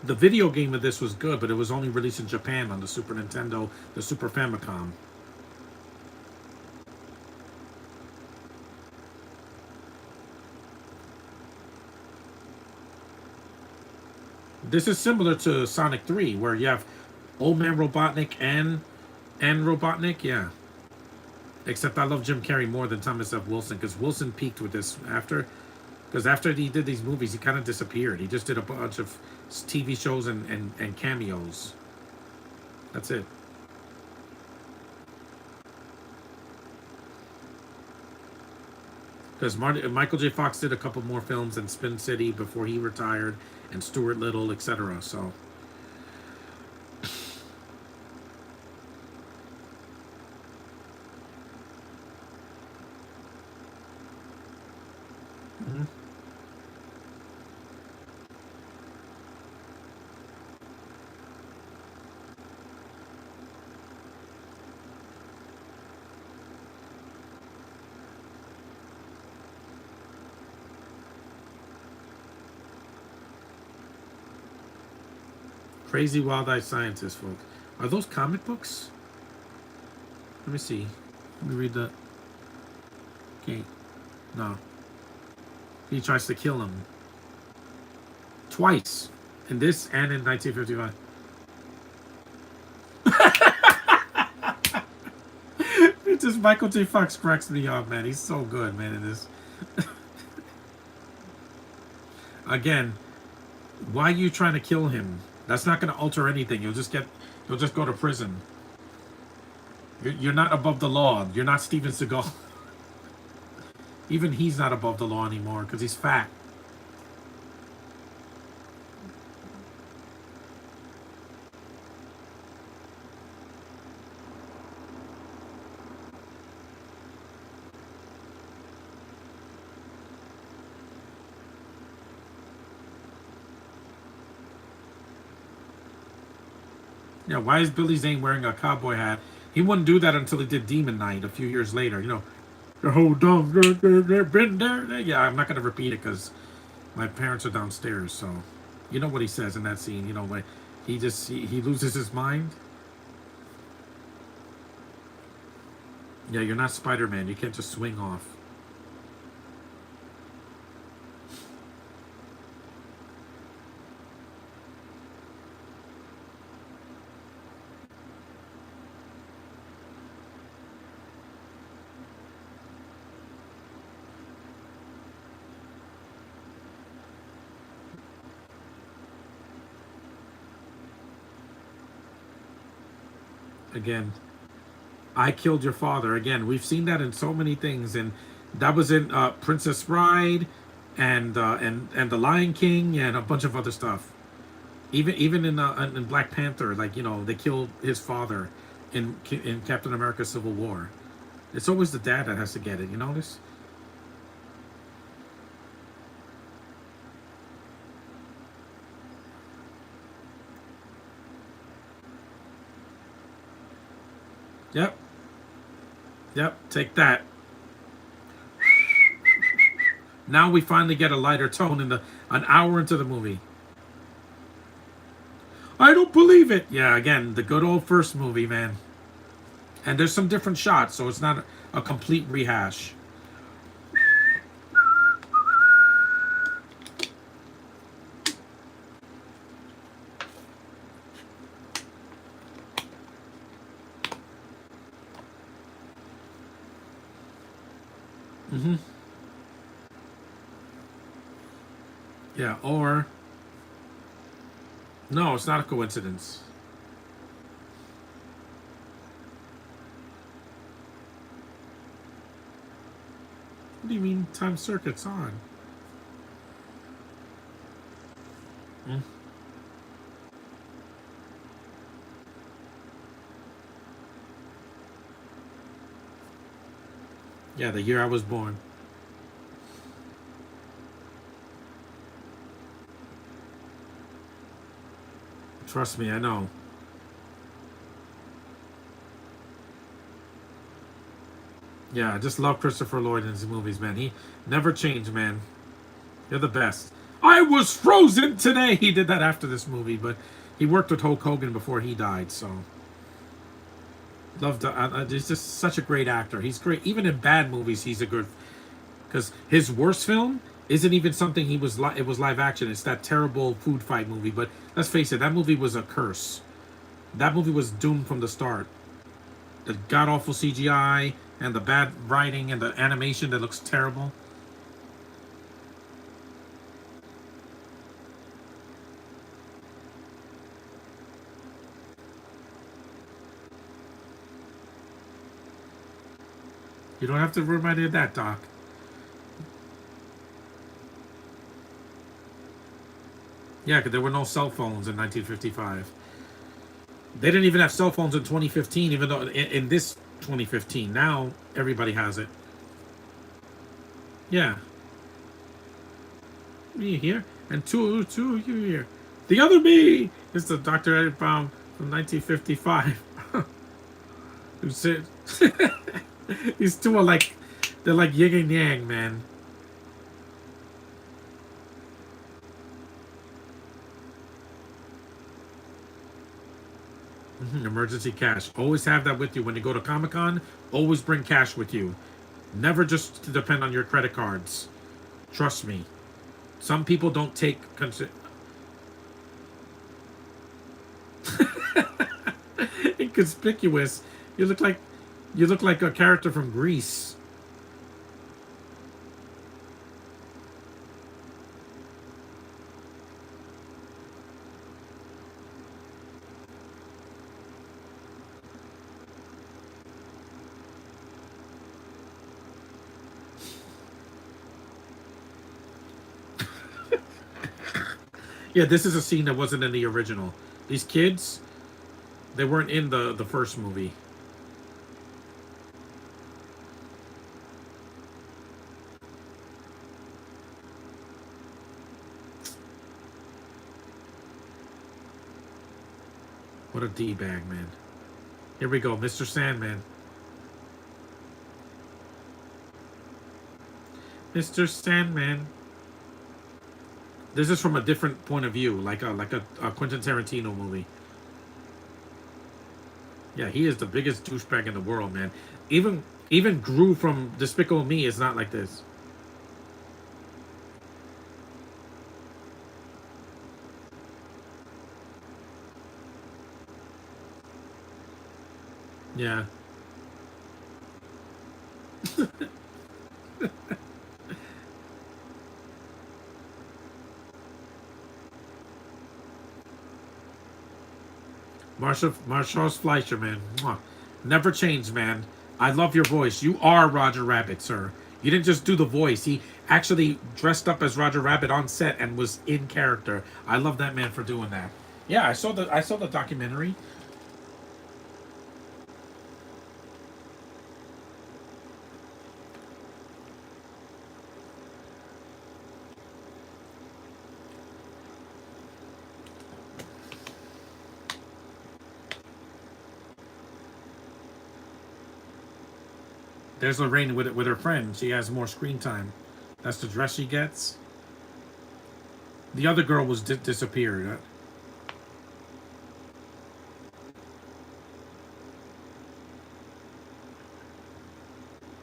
The video game of this was good, but it was only released in Japan on the Super Nintendo, the Super Famicom. This is similar to Sonic 3, where you have Old Man Robotnik and Robotnik, yeah. Except I love Jim Carrey more than Thomas F. Wilson, because Wilson peaked with this after. Because after he did these movies, he kind of disappeared. He just did a bunch of TV shows and cameos. That's it. Because Michael J. Fox did a couple more films in Spin City before he retired, and Stuart Little, etc. So, mhm. Crazy Wild Eye Scientist, folks. Are those comic books? Let me see. Let me read the. Okay, no. He tries to kill him twice in this and in 1955. It's just Michael J. Fox cracks me up, man. He's so good, man, in this. Again, why are you trying to kill him? That's not going to alter anything. You'll just go to prison. You're not above the law. You're not Steven Seagal. Even he's not above the law anymore because he's fat. Yeah, why is Billy Zane wearing a cowboy hat? He wouldn't do that until he did Demon Knight a few years later. The whole dumb, been there. Yeah, I'm not going to repeat it because my parents are downstairs. So, you know what he says in that scene. When he loses his mind. Yeah, you're not Spider-Man. You can't just swing off. Again, I killed your father. Again, we've seen that in so many things, and that was in Princess Bride, and the Lion King, and a bunch of other stuff. Even in Black Panther, like they killed his father in Captain America: Civil War. It's always the dad that has to get it. You notice? Yep. Yep. Take that. Now we finally get a lighter tone in the an hour into the movie. I don't believe it. Yeah, again, the good old first movie, man. And there's some different shots, so it's not a complete rehash. Hmm. Yeah, or no, it's not a coincidence. What do you mean time circuit's on? Hmm? Yeah, the year I was born. Trust me, I know. Yeah, I just love Christopher Lloyd in his movies, man. He never changed, man. You're the best. I was frozen today. He did that after this movie, but he worked with Hulk Hogan before he died, so loved. He's just such a great actor. He's great, even in bad movies. He's a good because his worst film isn't even something he was. It was live action. It's that terrible food fight movie. But let's face it, that movie was a curse. That movie was doomed from the start. The god awful CGI and the bad writing and the animation that looks terrible. You don't have to remind me of that, Doc. Yeah, because there were no cell phones in 1955. They didn't even have cell phones in 2015, even though in this 2015, now everybody has it. Yeah. Me here, and two of you here. The other me is the Dr. Edit Baum from 1955. Who said these two are like they're like yin and yang, man. Mhm. Emergency cash. Always have that with you when you go to Comic Con. Always bring cash with you. Never just to depend on your credit cards. Trust me. Some people don't take inconspicuous. You look like you look like a character from Greece. Yeah, this is a scene that wasn't in the original. These kids, they weren't in the first movie. What a D bag, man. Here we go, Mr. Sandman. Mr. Sandman. This is from a different point of view, like a Quentin Tarantino movie. Yeah, he is the biggest douchebag in the world, man. Even Gru from Despicable Me is not like this. Yeah. Marshall Fleischer, man. Mwah. Never change, man. I love your voice. You are Roger Rabbit, sir. You didn't just do the voice. He actually dressed up as Roger Rabbit on set and was in character. I love that man for doing that. Yeah, I saw the documentary. There's Lorraine with her friend. She has more screen time. That's the dress she gets. The other girl was disappeared.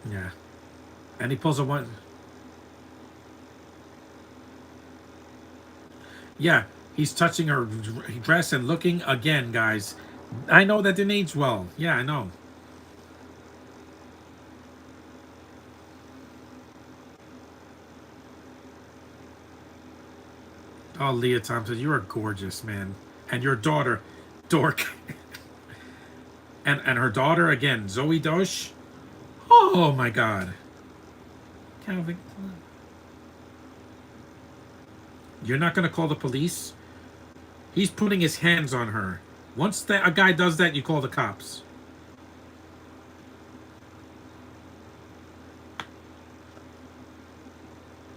Yeah. And he pulls a one. Yeah, he's touching her dress and looking again, guys. I know that didn't age well. Yeah, I know. Oh, Leah Thompson, you are gorgeous, man. And your daughter, Dork, and her daughter again, Zoe Dosh. Oh my God, Calvin, you're not gonna call the police? He's putting his hands on her. Once a guy does that, you call the cops.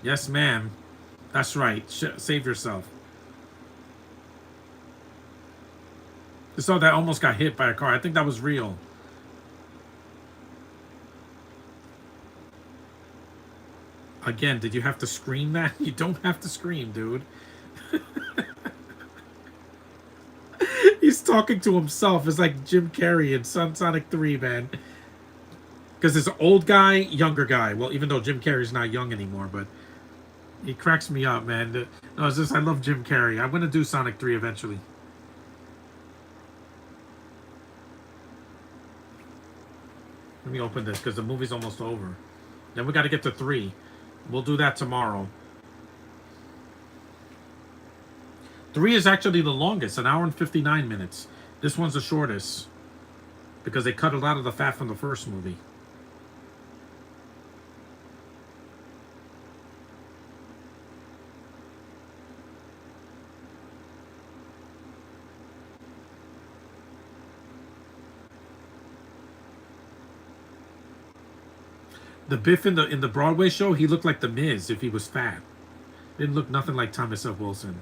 Yes, ma'am. That's right. Save yourself. So that almost got hit by a car. I think that was real. Again, did you have to scream that? You don't have to scream, dude. He's talking to himself. It's like Jim Carrey in Sonic 3, man. Because it's an old guy, younger guy. Well, even though Jim Carrey's not young anymore, but he cracks me up, man. No, it's just I love Jim Carrey. I'm gonna do Sonic 3 eventually. Let me open this because the movie's almost over. Then we got to get to 3. We'll do that tomorrow. 3 is actually the longest, an hour and 59 minutes. This one's the shortest because they cut a lot of the fat from the first movie. The Biff in the Broadway show, he looked like the Miz if he was fat. Didn't look nothing like Thomas F. Wilson.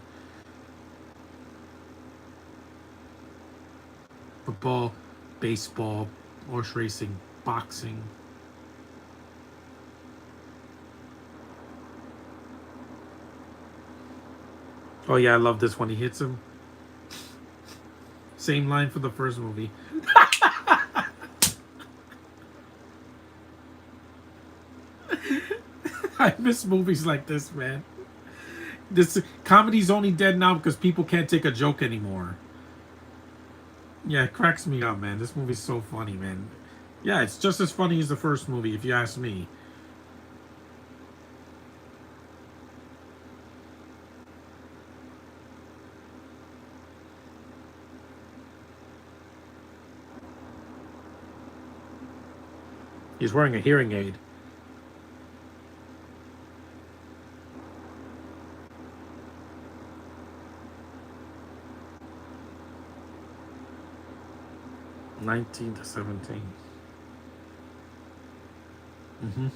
Football, baseball, horse racing, boxing. Oh yeah, I love this one. He hits him. Same line for the first movie. I miss movies like this, man. This comedy's only dead now because people can't take a joke anymore. Yeah, it cracks me up, man. This movie's so funny, man. Yeah, it's just as funny as the first movie, if you ask me. He's wearing a hearing aid. '19 to '17. Mm-hmm.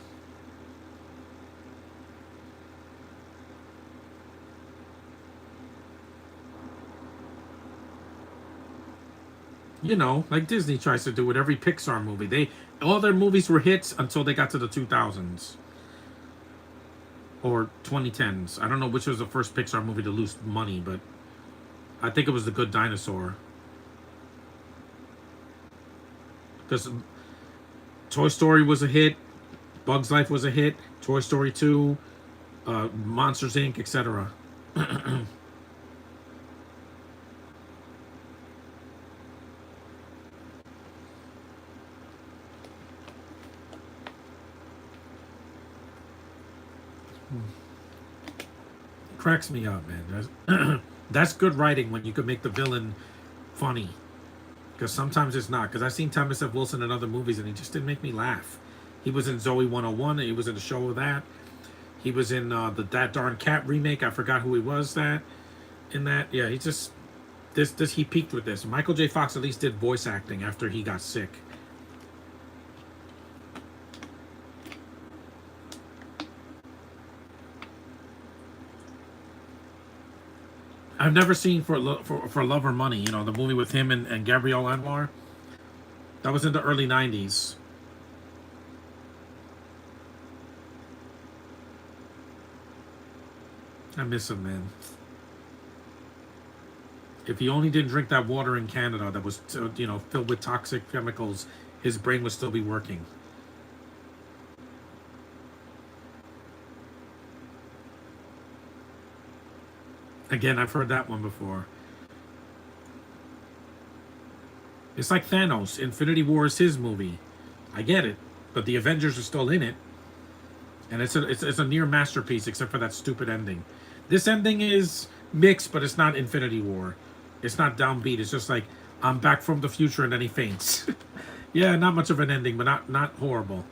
You know, like Disney tries to do with every Pixar movie. All their movies were hits until they got to the 2000s or 2010s. I don't know which was the first Pixar movie to lose money, but I think it was The Good Dinosaur. Because Toy Story was a hit, Bugs Life was a hit, Toy Story 2, Monsters Inc., etc. Cracks me up, man. That's good writing when you could make the villain funny. Because sometimes it's not. Because I've seen Thomas F. Wilson in other movies, and he just didn't make me laugh. He was in Zoe 101. He was in the show of that. He was in the That Darn Cat remake. I forgot who he was that in that. Yeah, he just this he peaked with this. Michael J. Fox at least did voice acting after he got sick. I've never seen for Love or Money. You know, the movie with him and Gabrielle Anwar. That was in the early '90s. I miss him, man. If he only didn't drink that water in Canada that was, filled with toxic chemicals, his brain would still be working. Again, I've heard that one before. It's like Thanos. Infinity War is his movie. I get it, but the Avengers are still in it, and it's a near masterpiece, except for that stupid ending. This ending is mixed, but it's not Infinity War. It's not downbeat. It's just like I'm back from the future, and then he faints. Yeah, not much of an ending, but not horrible.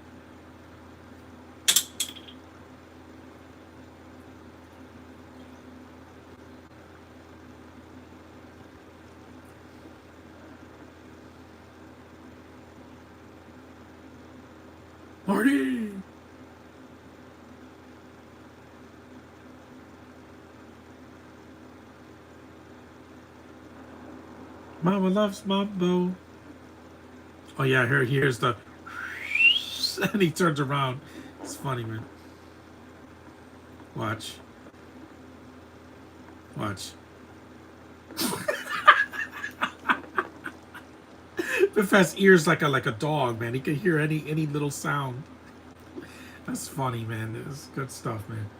Marty. Mama loves Mambo. Oh yeah, here's the and he turns around. It's funny, man. Watch. Watch. Biff has ears like a dog, man. He can hear any little sound. That's funny, man. It's good stuff, man.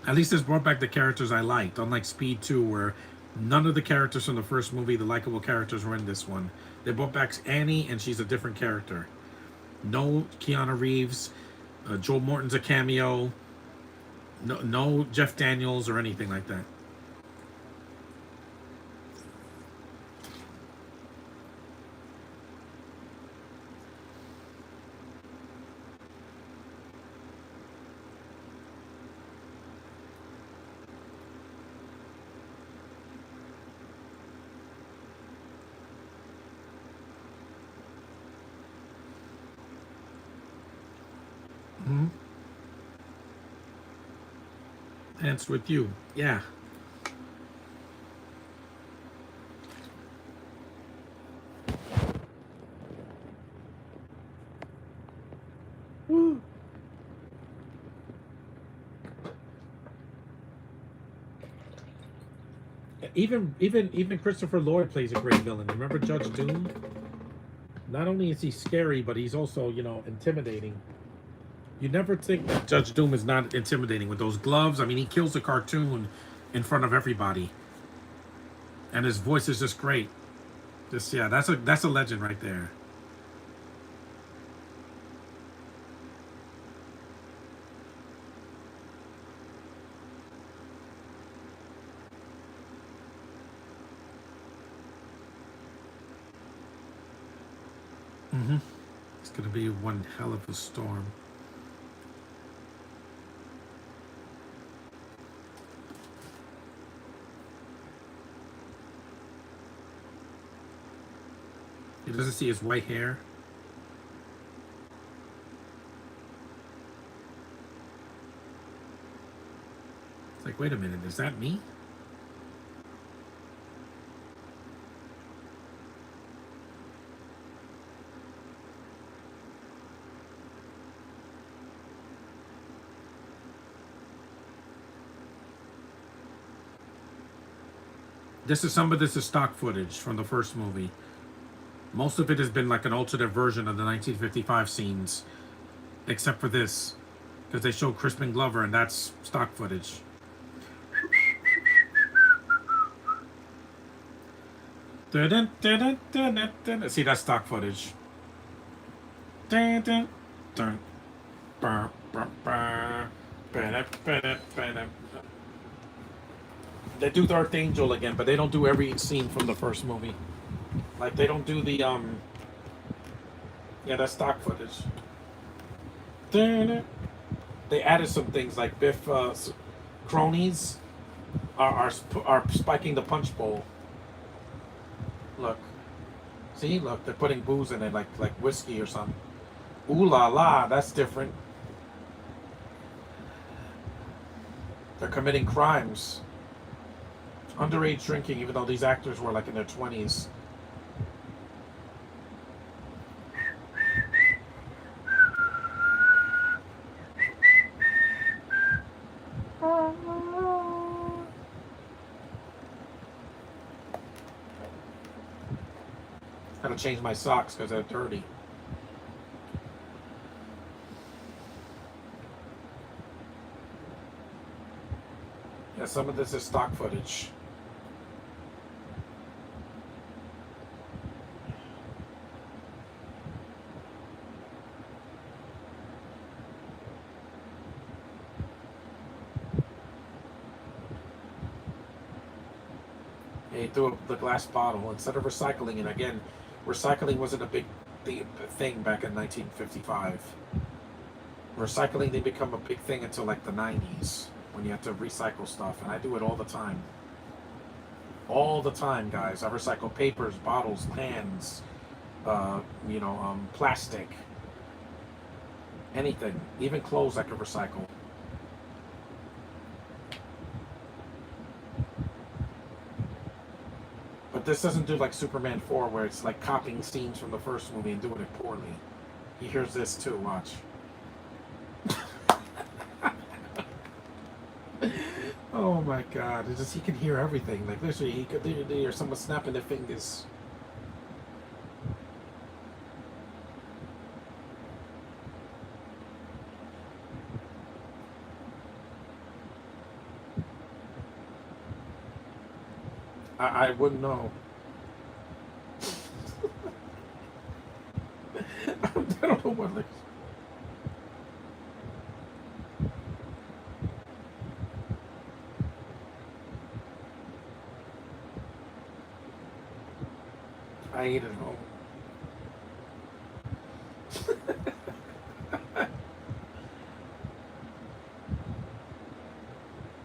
At least this brought back the characters I liked, unlike Speed 2, where none of the characters from the first movie, the likable characters, were in this one. They brought back Annie, and she's a different character. No Keanu Reeves. Joel Morton's a cameo. No Jeff Daniels or anything like that. Hmm. Dance with you. Yeah. Woo. Even Christopher Lloyd plays a great villain. Remember Judge Doom? Not only is he scary, but he's also, intimidating. You never think that Judge Doom is not intimidating with those gloves. I mean, he kills a cartoon in front of everybody, and his voice is just great. Just yeah, that's a legend right there. Hmm. It's gonna be one hell of a storm. He doesn't see his white hair. It's like, wait a minute, is that me? This is stock footage from the first movie. Most of it has been like an alternate version of the 1955 scenes, except for this, because they show Crispin Glover, and that's stock footage. See, that's stock footage. They do Earth Angel again, but they don't do every scene from the first movie. Like they don't do the yeah, that's stock footage. They added some things like Biff cronies are spiking the punch bowl. Look, see, look, they're putting booze in it like whiskey or something. Ooh la la, that's different. They're committing crimes. Underage drinking, even though these actors were like in their 20s. Gotta change my socks because they're dirty. Yeah, some of this is stock footage. He threw the glass bottle instead of recycling it. Again, recycling wasn't a big thing back in 1955. Recycling didn't become a big thing until like the 90s when you had to recycle stuff, and I do it all the time. All the time, guys. I recycle papers, bottles, cans, plastic, anything, even clothes I could recycle. But this doesn't do like Superman 4 where it's like copying scenes from the first movie and doing it poorly. He hears this too, watch. Oh my god, it's just he can hear everything. Like literally he could hear someone snapping their fingers. I wouldn't know. I don't know what. I ate at home.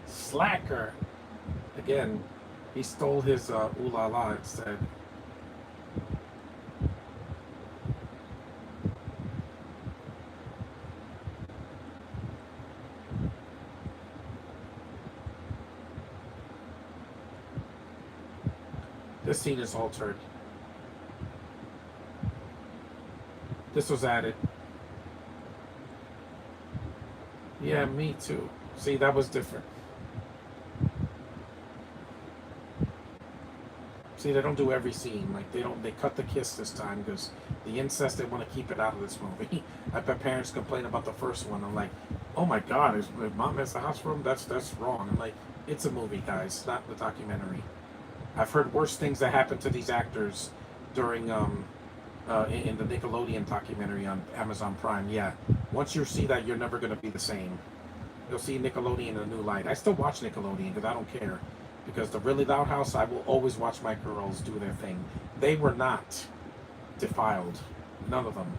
Slacker. Again, he stole his ooh la la instead. This scene is altered. This was added. Yeah, me too. See, that was different. See, they don't do every scene. Like they cut the kiss this time because the incest, they want to keep it out of this movie. I bet parents complain about the first one. I'm like, oh my god, is mom has the house room? That's wrong. I'm like, it's a movie, guys, not the documentary. I've heard worse things that happened to these actors during in the Nickelodeon documentary on Amazon Prime. Yeah, once you see that, you're never gonna be the same. You'll see Nickelodeon in a new light. I still watch Nickelodeon because I don't care. Because the Really Loud House, I will always watch my girls do their thing. They were not defiled. None of them.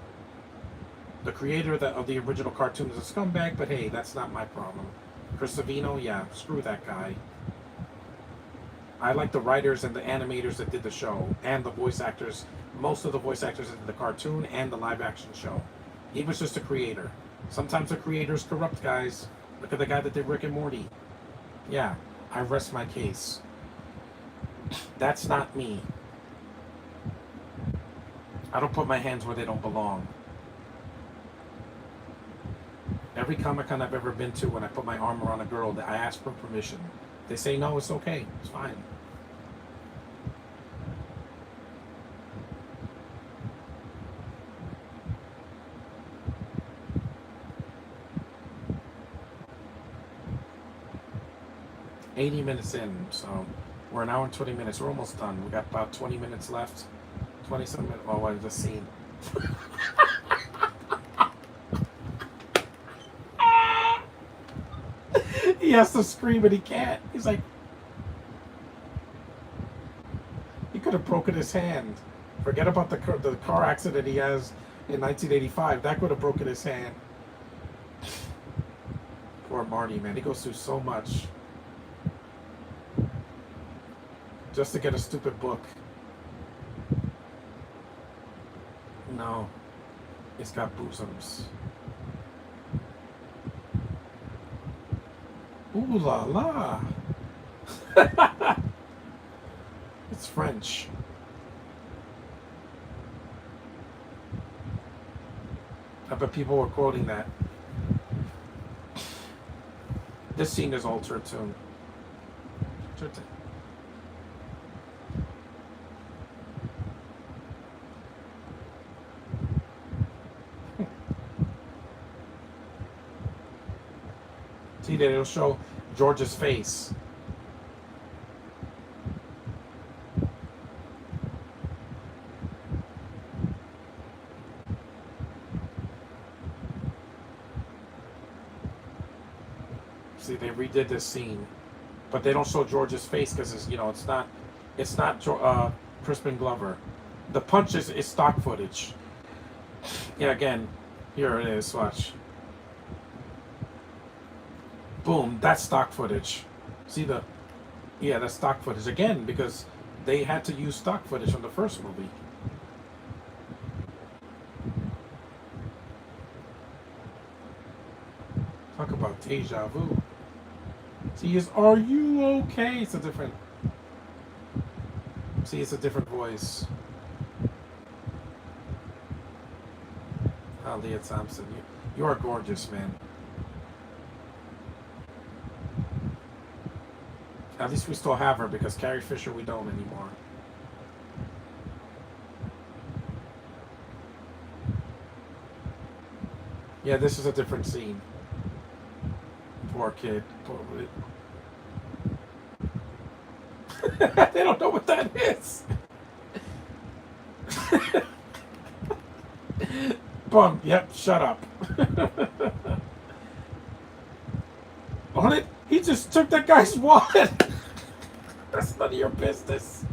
The creator of the original cartoon is a scumbag, but hey, that's not my problem. Chris Savino, yeah, screw that guy. I like the writers and the animators that did the show, and the voice actors, most of the voice actors in the cartoon and the live action show. He was just a creator. Sometimes the creators corrupt, guys. Look at the guy that did Rick and Morty. Yeah, I rest my case. That's not me. I don't put my hands where they don't belong. Every Comic-Con I've ever been to, when I put my arm around a girl, I ask for permission. They say no, it's okay, it's fine. $80 in, so we're an hour and 20 minutes. We're almost done. We got about 20 minutes left. 20 some minutes. Oh, I just seen. He has to scream, but he can't. He's like, could have broken his hand. Forget about the car accident he has in 1985. That could have broken his hand. Poor Marty, man. He goes through so much just to get a stupid book. No, it's got bosoms. Ooh la la. It's French. I bet people were quoting that. This scene is altered too. See that it'll show George's face. See, they redid this scene, but they don't show George's face because it's not Crispin Glover. The punch is stock footage. Yeah, again, here it is. Watch. Boom, that's stock footage. See that's stock footage again because they had to use stock footage from the first movie. Talk about deja vu. See, are you okay? It's a different voice. Oh, Leah Thompson, you are gorgeous, man. At least we still have her because Carrie Fisher we don't anymore. Yeah, this is a different scene. Poor kid. They don't know what that is. Bum. Yep. Shut up. On it. He just took that guy's wallet. That's none of your business.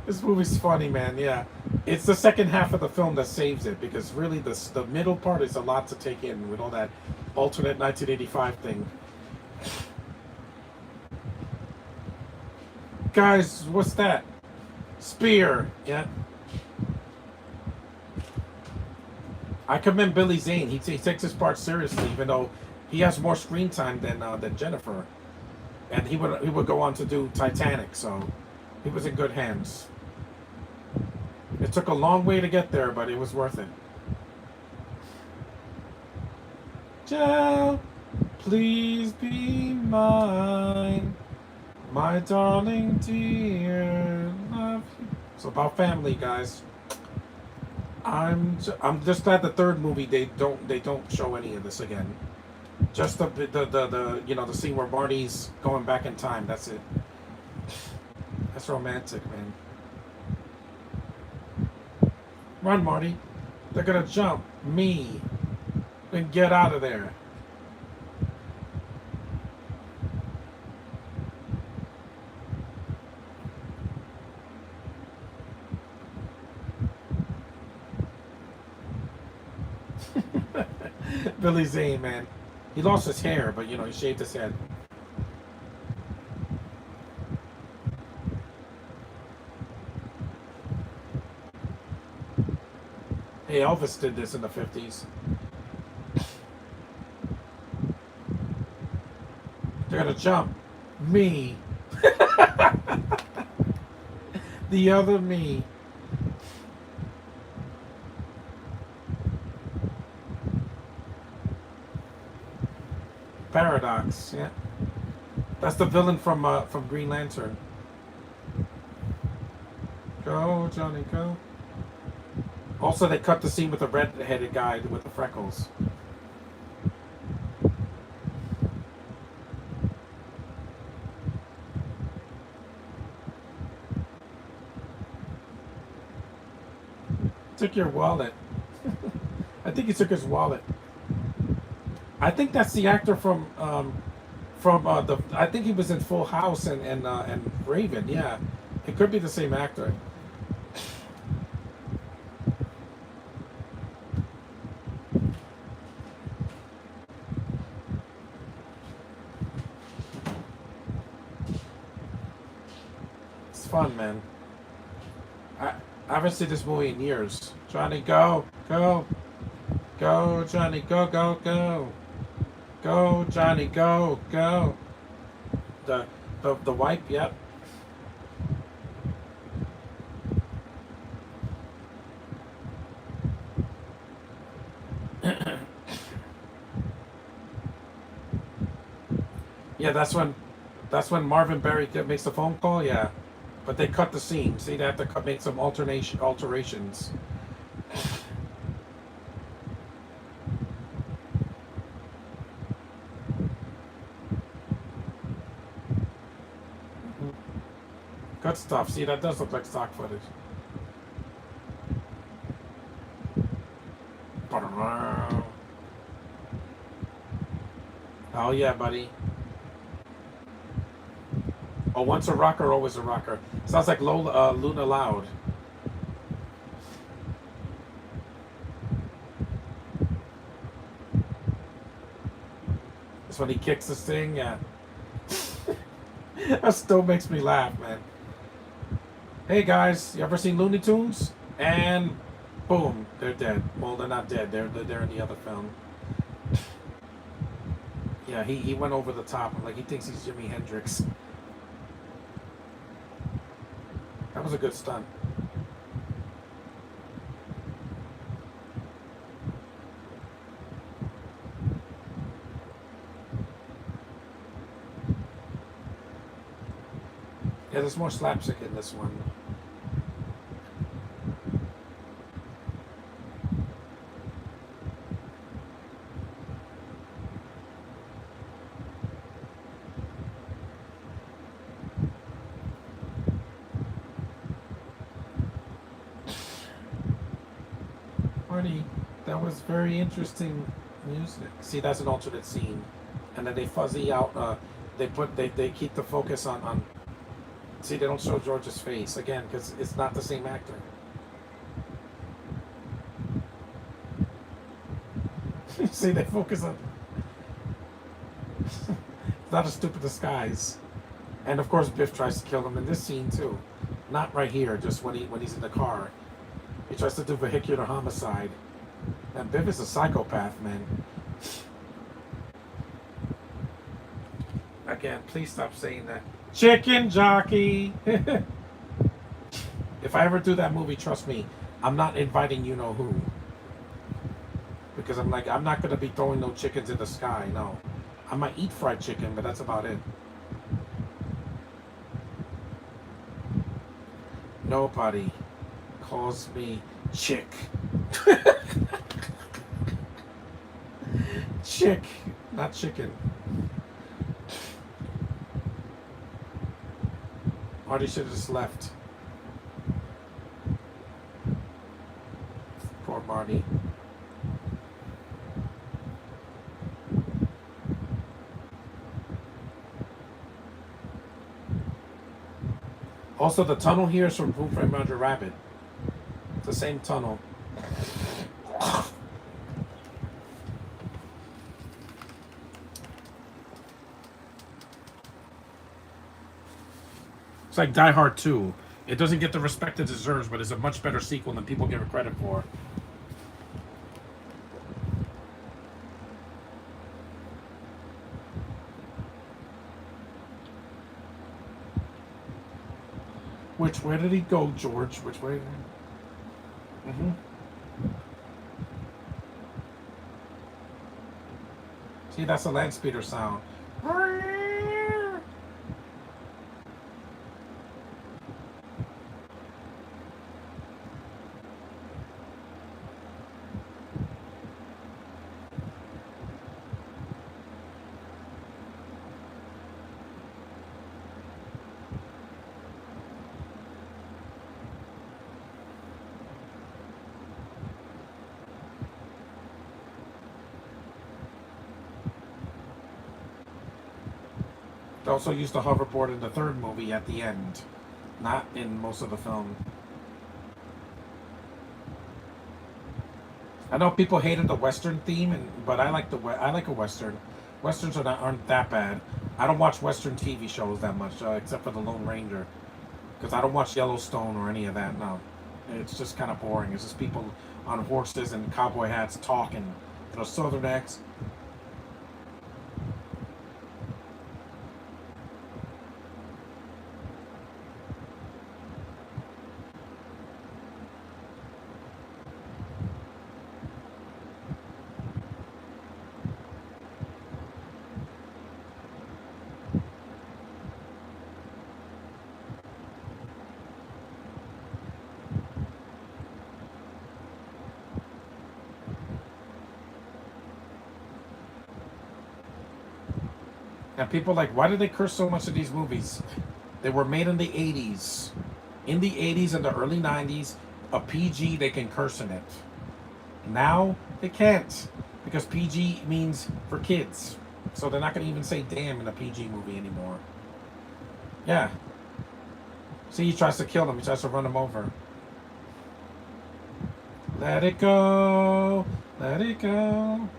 This movie's funny, man. Yeah, it's the second half of the film that saves it because really the middle part is a lot to take in with all that alternate 1985 thing. Guys, what's that? Spear. Yeah. I commend Billy Zane. He takes his part seriously, even though he has more screen time than Jennifer, and he would go on to do Titanic. So he was in good hands. It took a long way to get there, but it was worth it. Jill, please be mine, my darling dear, love you. It's about family, guys. I'm just glad the third movie they don't show any of this again. Just the the scene where Marty's going back in time. That's it. That's romantic, man. Run, Marty. They're gonna jump me and get out of there. Billy Zane, man. He lost his hair, but he shaved his head. Hey, Elvis did this in the 50s. They're gonna jump. Me. The other me. Paradox, yeah. That's the villain from Green Lantern. Go, Johnny, go. Also, they cut the scene with the red-headed guy with the freckles. Took your wallet. I think he took his wallet. I think that's the actor from the. I think he was in Full House and Raven. Yeah, It could be the same actor. It's fun, man. I I haven't seen this movie in years. Johnny, go, go, go, Johnny, go, go, go, go, Johnny, go, go. The the wipe, yep. Yeah, that's when Marvin Berry makes the phone call. Yeah, but they cut the scene. See, they have to make some alterations. Good stuff. See, that does look like stock footage. Oh yeah, buddy. Oh, once a rocker, always a rocker. Sounds like Luna Loud. That's when he kicks this thing. Yeah, that still makes me laugh, man. Hey guys, you ever seen Looney Tunes? And boom, they're dead. Well, they're not dead. They're in the other film. Yeah, he went over the top. Like he thinks he's Jimi Hendrix. That was a good stunt. Yeah, there's more slapstick in this one. Marty, that was very interesting music. See, that's an alternate scene, and then they fuzzy out. They keep the focus on. See, they don't show George's face again because it's not the same actor. See, they focus on. It's not a stupid disguise, and of course Biff tries to kill him in this scene too. Not right here, just when he's in the car. He tries to do vehicular homicide. And Biff is a psychopath, man. Again, please stop saying that. Chicken jockey! If I ever do that movie, trust me, I'm not inviting you know who. Because I'm not going to be throwing no chickens in the sky, no. I might eat fried chicken, but that's about it. Nobody calls me Chick. Chick, not chicken. Marty should have just left. Poor Marty. Also, the tunnel here is from Who Framed Roger Rabbit. It's the same tunnel. It's like Die Hard 2. It doesn't get the respect it deserves, but it's a much better sequel than people give it credit for. Which way did he go, George? Which way? Mm-hmm. See, that's a land speeder sound. They also used the hoverboard in the third movie at the end. Not in most of the film. I know people hated the Western theme, but I like a Western. Westerns aren't that bad. I don't watch Western TV shows that much, except for The Lone Ranger, because I don't watch Yellowstone or any of that. No, it's just kind of boring. It's just people on horses and cowboy hats talking. Southern accents. And people are like, why do they curse so much in these movies? They were made in the 80s. In the 80s and the early 90s, a PG, they can curse in it. Now, they can't. Because PG means for kids. So they're not going to even say damn in a PG movie anymore. Yeah. See, he tries to kill him. He tries to run him over. Let it go. Let it go.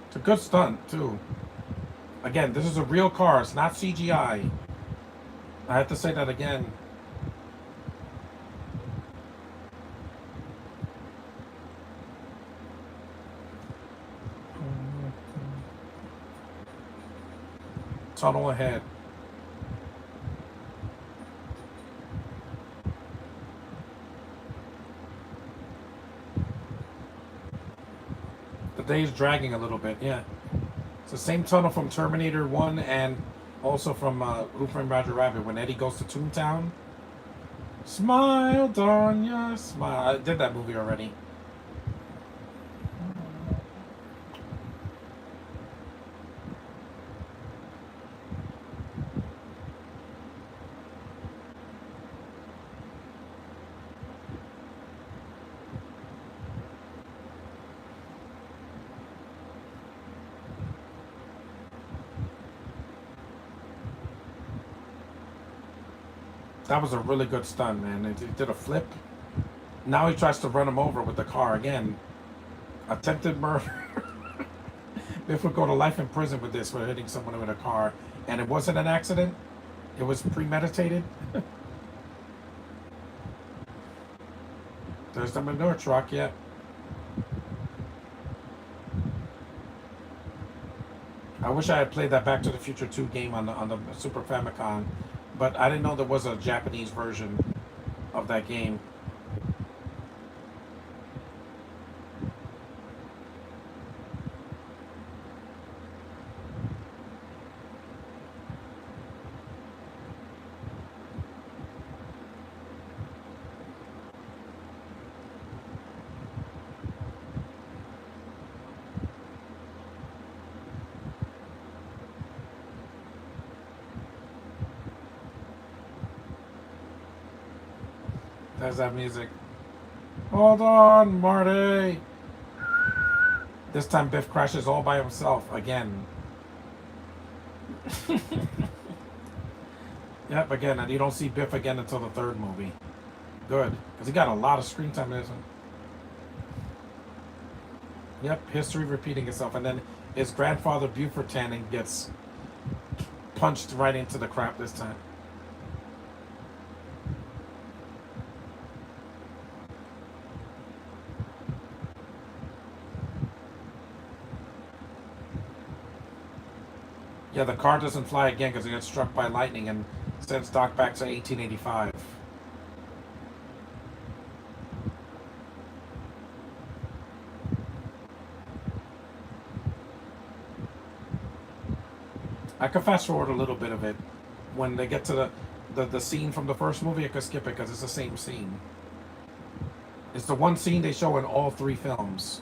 It's a good stunt, too. Again, this is a real car. It's not CGI. I have to say that again. Tunnel ahead. The day is dragging a little bit, yeah. It's the same tunnel from Terminator 1 and also from Who Framed Roger Rabbit when Eddie goes to Toontown. Smile, Donya, smile. I did that movie already. That was a really good stunt, man. It did a flip. Now he tries to run him over with the car again. Attempted murder. Biff would go to life in prison with this for hitting someone with a car. And it wasn't an accident. It was premeditated. There's the manure truck, yeah. I wish I had played that Back to the Future 2 game on the Super Famicom, but I didn't know there was a Japanese version of that game. There's that music. Hold on, Marty. This time Biff crashes all by himself again. Yep, again, and you don't see Biff again until the third movie. Good, because he got a lot of screen time in this one. Yep, history repeating itself, and then his grandfather Buford Tannen gets punched right into the crap this time. Yeah, the car doesn't fly again because it gets struck by lightning and sends Doc back to 1885. I could fast forward a little bit of it. When they get to the scene from the first movie, I could skip it because it's the same scene. It's the one scene they show in all three films.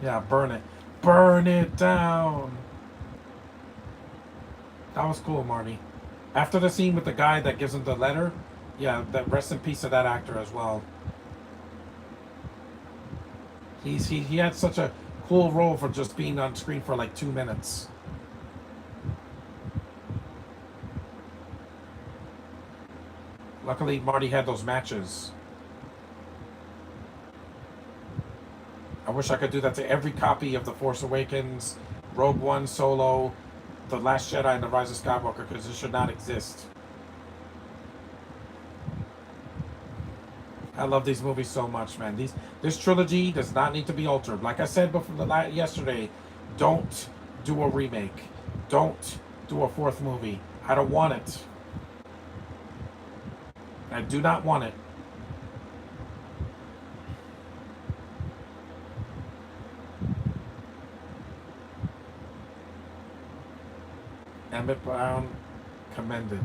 Yeah, burn it. Burn it down. That was cool, Marty. After the scene with the guy that gives him the letter, Yeah, that rest in peace to that actor as well. He had such a cool role for just being on screen for like 2 minutes. Luckily, Marty had those matches. I wish I could do that to every copy of The Force Awakens, Rogue One, Solo, The Last Jedi, and The Rise of Skywalker, because it should not exist. I love these movies so much, man. This trilogy does not need to be altered. Like I said before yesterday, don't do a remake. Don't do a fourth movie. I don't want it. I do not want it. Emmett Brown, commended.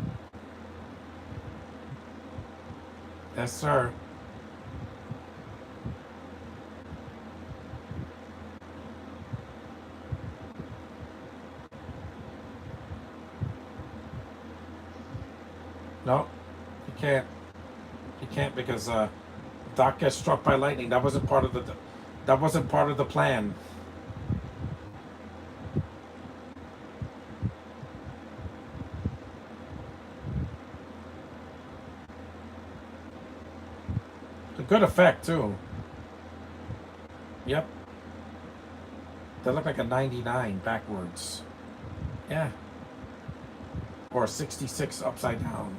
Yes, sir. No, you can't. You can't because Doc gets struck by lightning. That wasn't part of the. That wasn't part of the plan. It's a good effect too. Yep. They look like a 99 backwards. Yeah. Or a 66 upside down.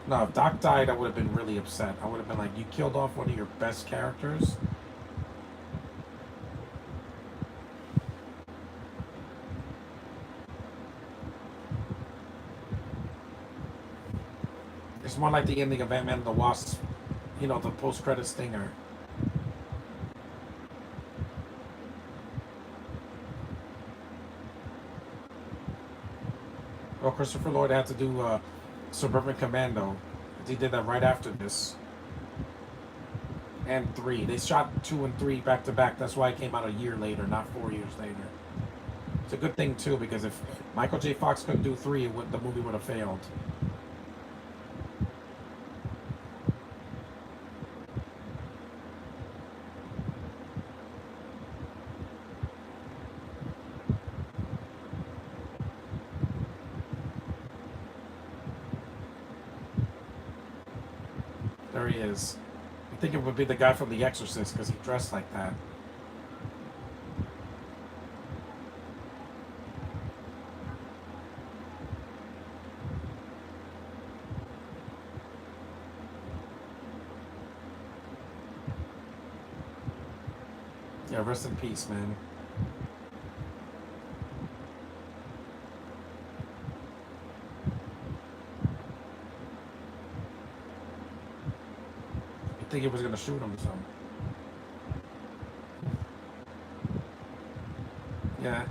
No, if Doc died, I would have been really upset. I would have been like, you killed off one of your best characters. It's more like the ending of Ant-Man and the Wasp. You know, the post-credit stinger. Well, Christopher Lloyd had to do Suburban Commando. He did that right after this. And 3. They shot 2 and 3 back to back. That's why it came out a year later, not 4 years later. It's a good thing too, because if Michael J. Fox couldn't do 3, the movie would have failed. There he is. I think it would be the guy from The Exorcist because he dressed like that. Yeah, rest in peace, man. I think he was gonna shoot him or something. Yeah.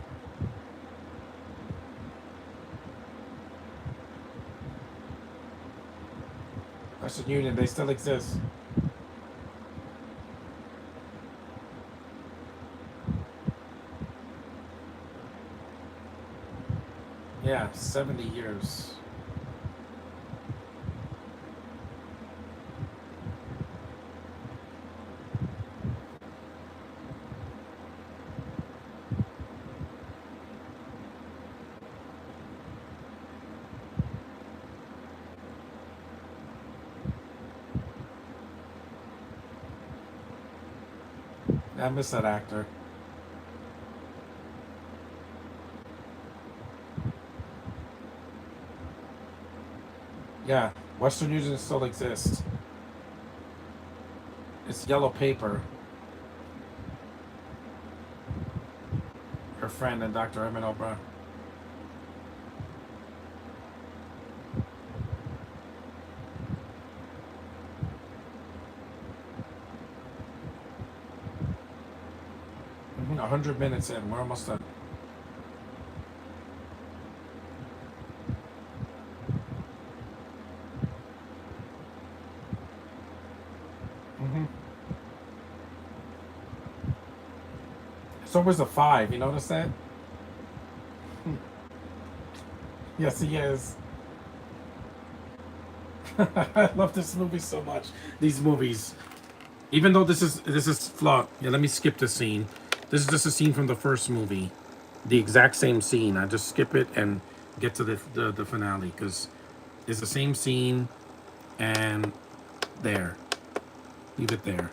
Western Union, they still exist. Yeah, 70 years. I miss that actor. Yeah, Western Union still exists. It's yellow paper. Her friend and Dr. Emmett O'Brien. Mm-hmm. 100 minutes in. We're almost done. Mm-hmm. It's always a 5. You notice that? Yes, he is. I love this movie so much. These movies, even though this is flawed. Yeah, let me skip this scene. This is just a scene from the first movie, the exact same scene. I just skip it and get to the finale because it's the same scene, and there, leave it there.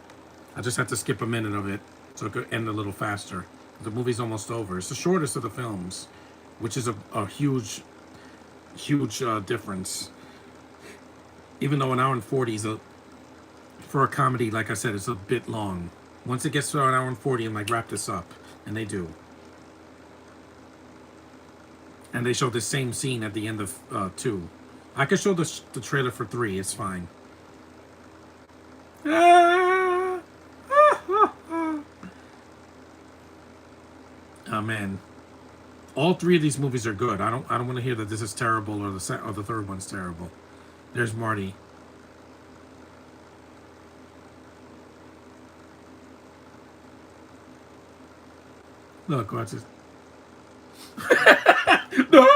I just had to skip a minute of it so it could end a little faster. The movie's almost over. It's the shortest of the films, which is a huge difference. Even though an hour and 40 is for a comedy, like I said, it's a bit long. Once it gets to an hour and 40, I'm like, wrap this up, and they do. And they show the same scene at the end of 2. I could show the trailer for 3. It's fine. Oh man, all 3 of these movies are good. I don't want to hear that this is terrible or the third one's terrible. There's Marty. Look, watch this. No!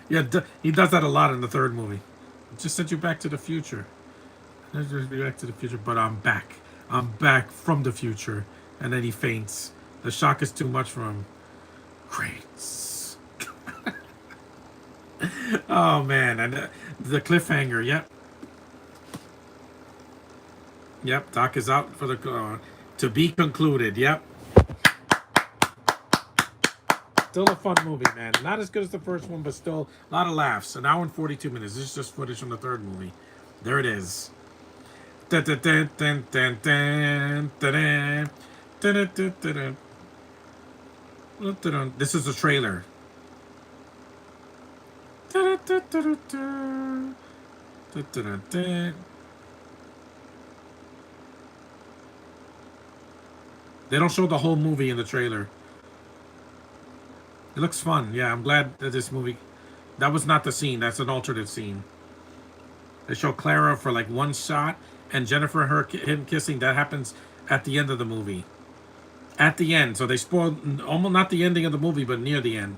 Yeah, he does that a lot in the third movie. Just sent you back to the future. Just back to the future, but I'm back. I'm back from the future. And then he faints. The shock is too much for him. Great. Oh man, and the cliffhanger. Yep. Yep. Doc is out for the to be concluded. Yep. Still a fun movie, man. Not as good as the first one, but still a lot of laughs. An hour and 42 minutes. This is just footage from the third movie. There it is. This is the trailer. They don't show the whole movie in the trailer. It looks fun. Yeah, I'm glad that this movie... That was not the scene. That's an alternate scene. They show Clara for like one shot, and Jennifer and him kissing. That happens at the end of the movie. At the end. So they spoiled almost not the ending of the movie, but near the end.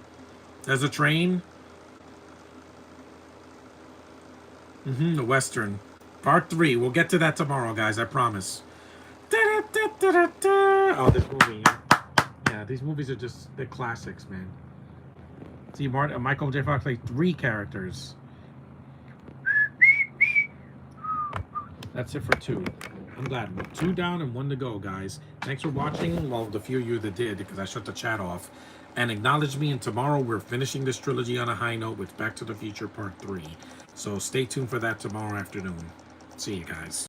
There's a train. The Western. Part 3. We'll get to that tomorrow, guys. I promise. Oh, this movie. Yeah, these movies are just... They're classics, man. See, Michael J. Fox played 3 characters. That's it for 2. I'm glad. 2 down and 1 to go, guys. Thanks for watching. Well, the few of you that did, because I shut the chat off. And acknowledge me, and tomorrow we're finishing this trilogy on a high note with Back to the Future Part 3. So stay tuned for that tomorrow afternoon. See you guys.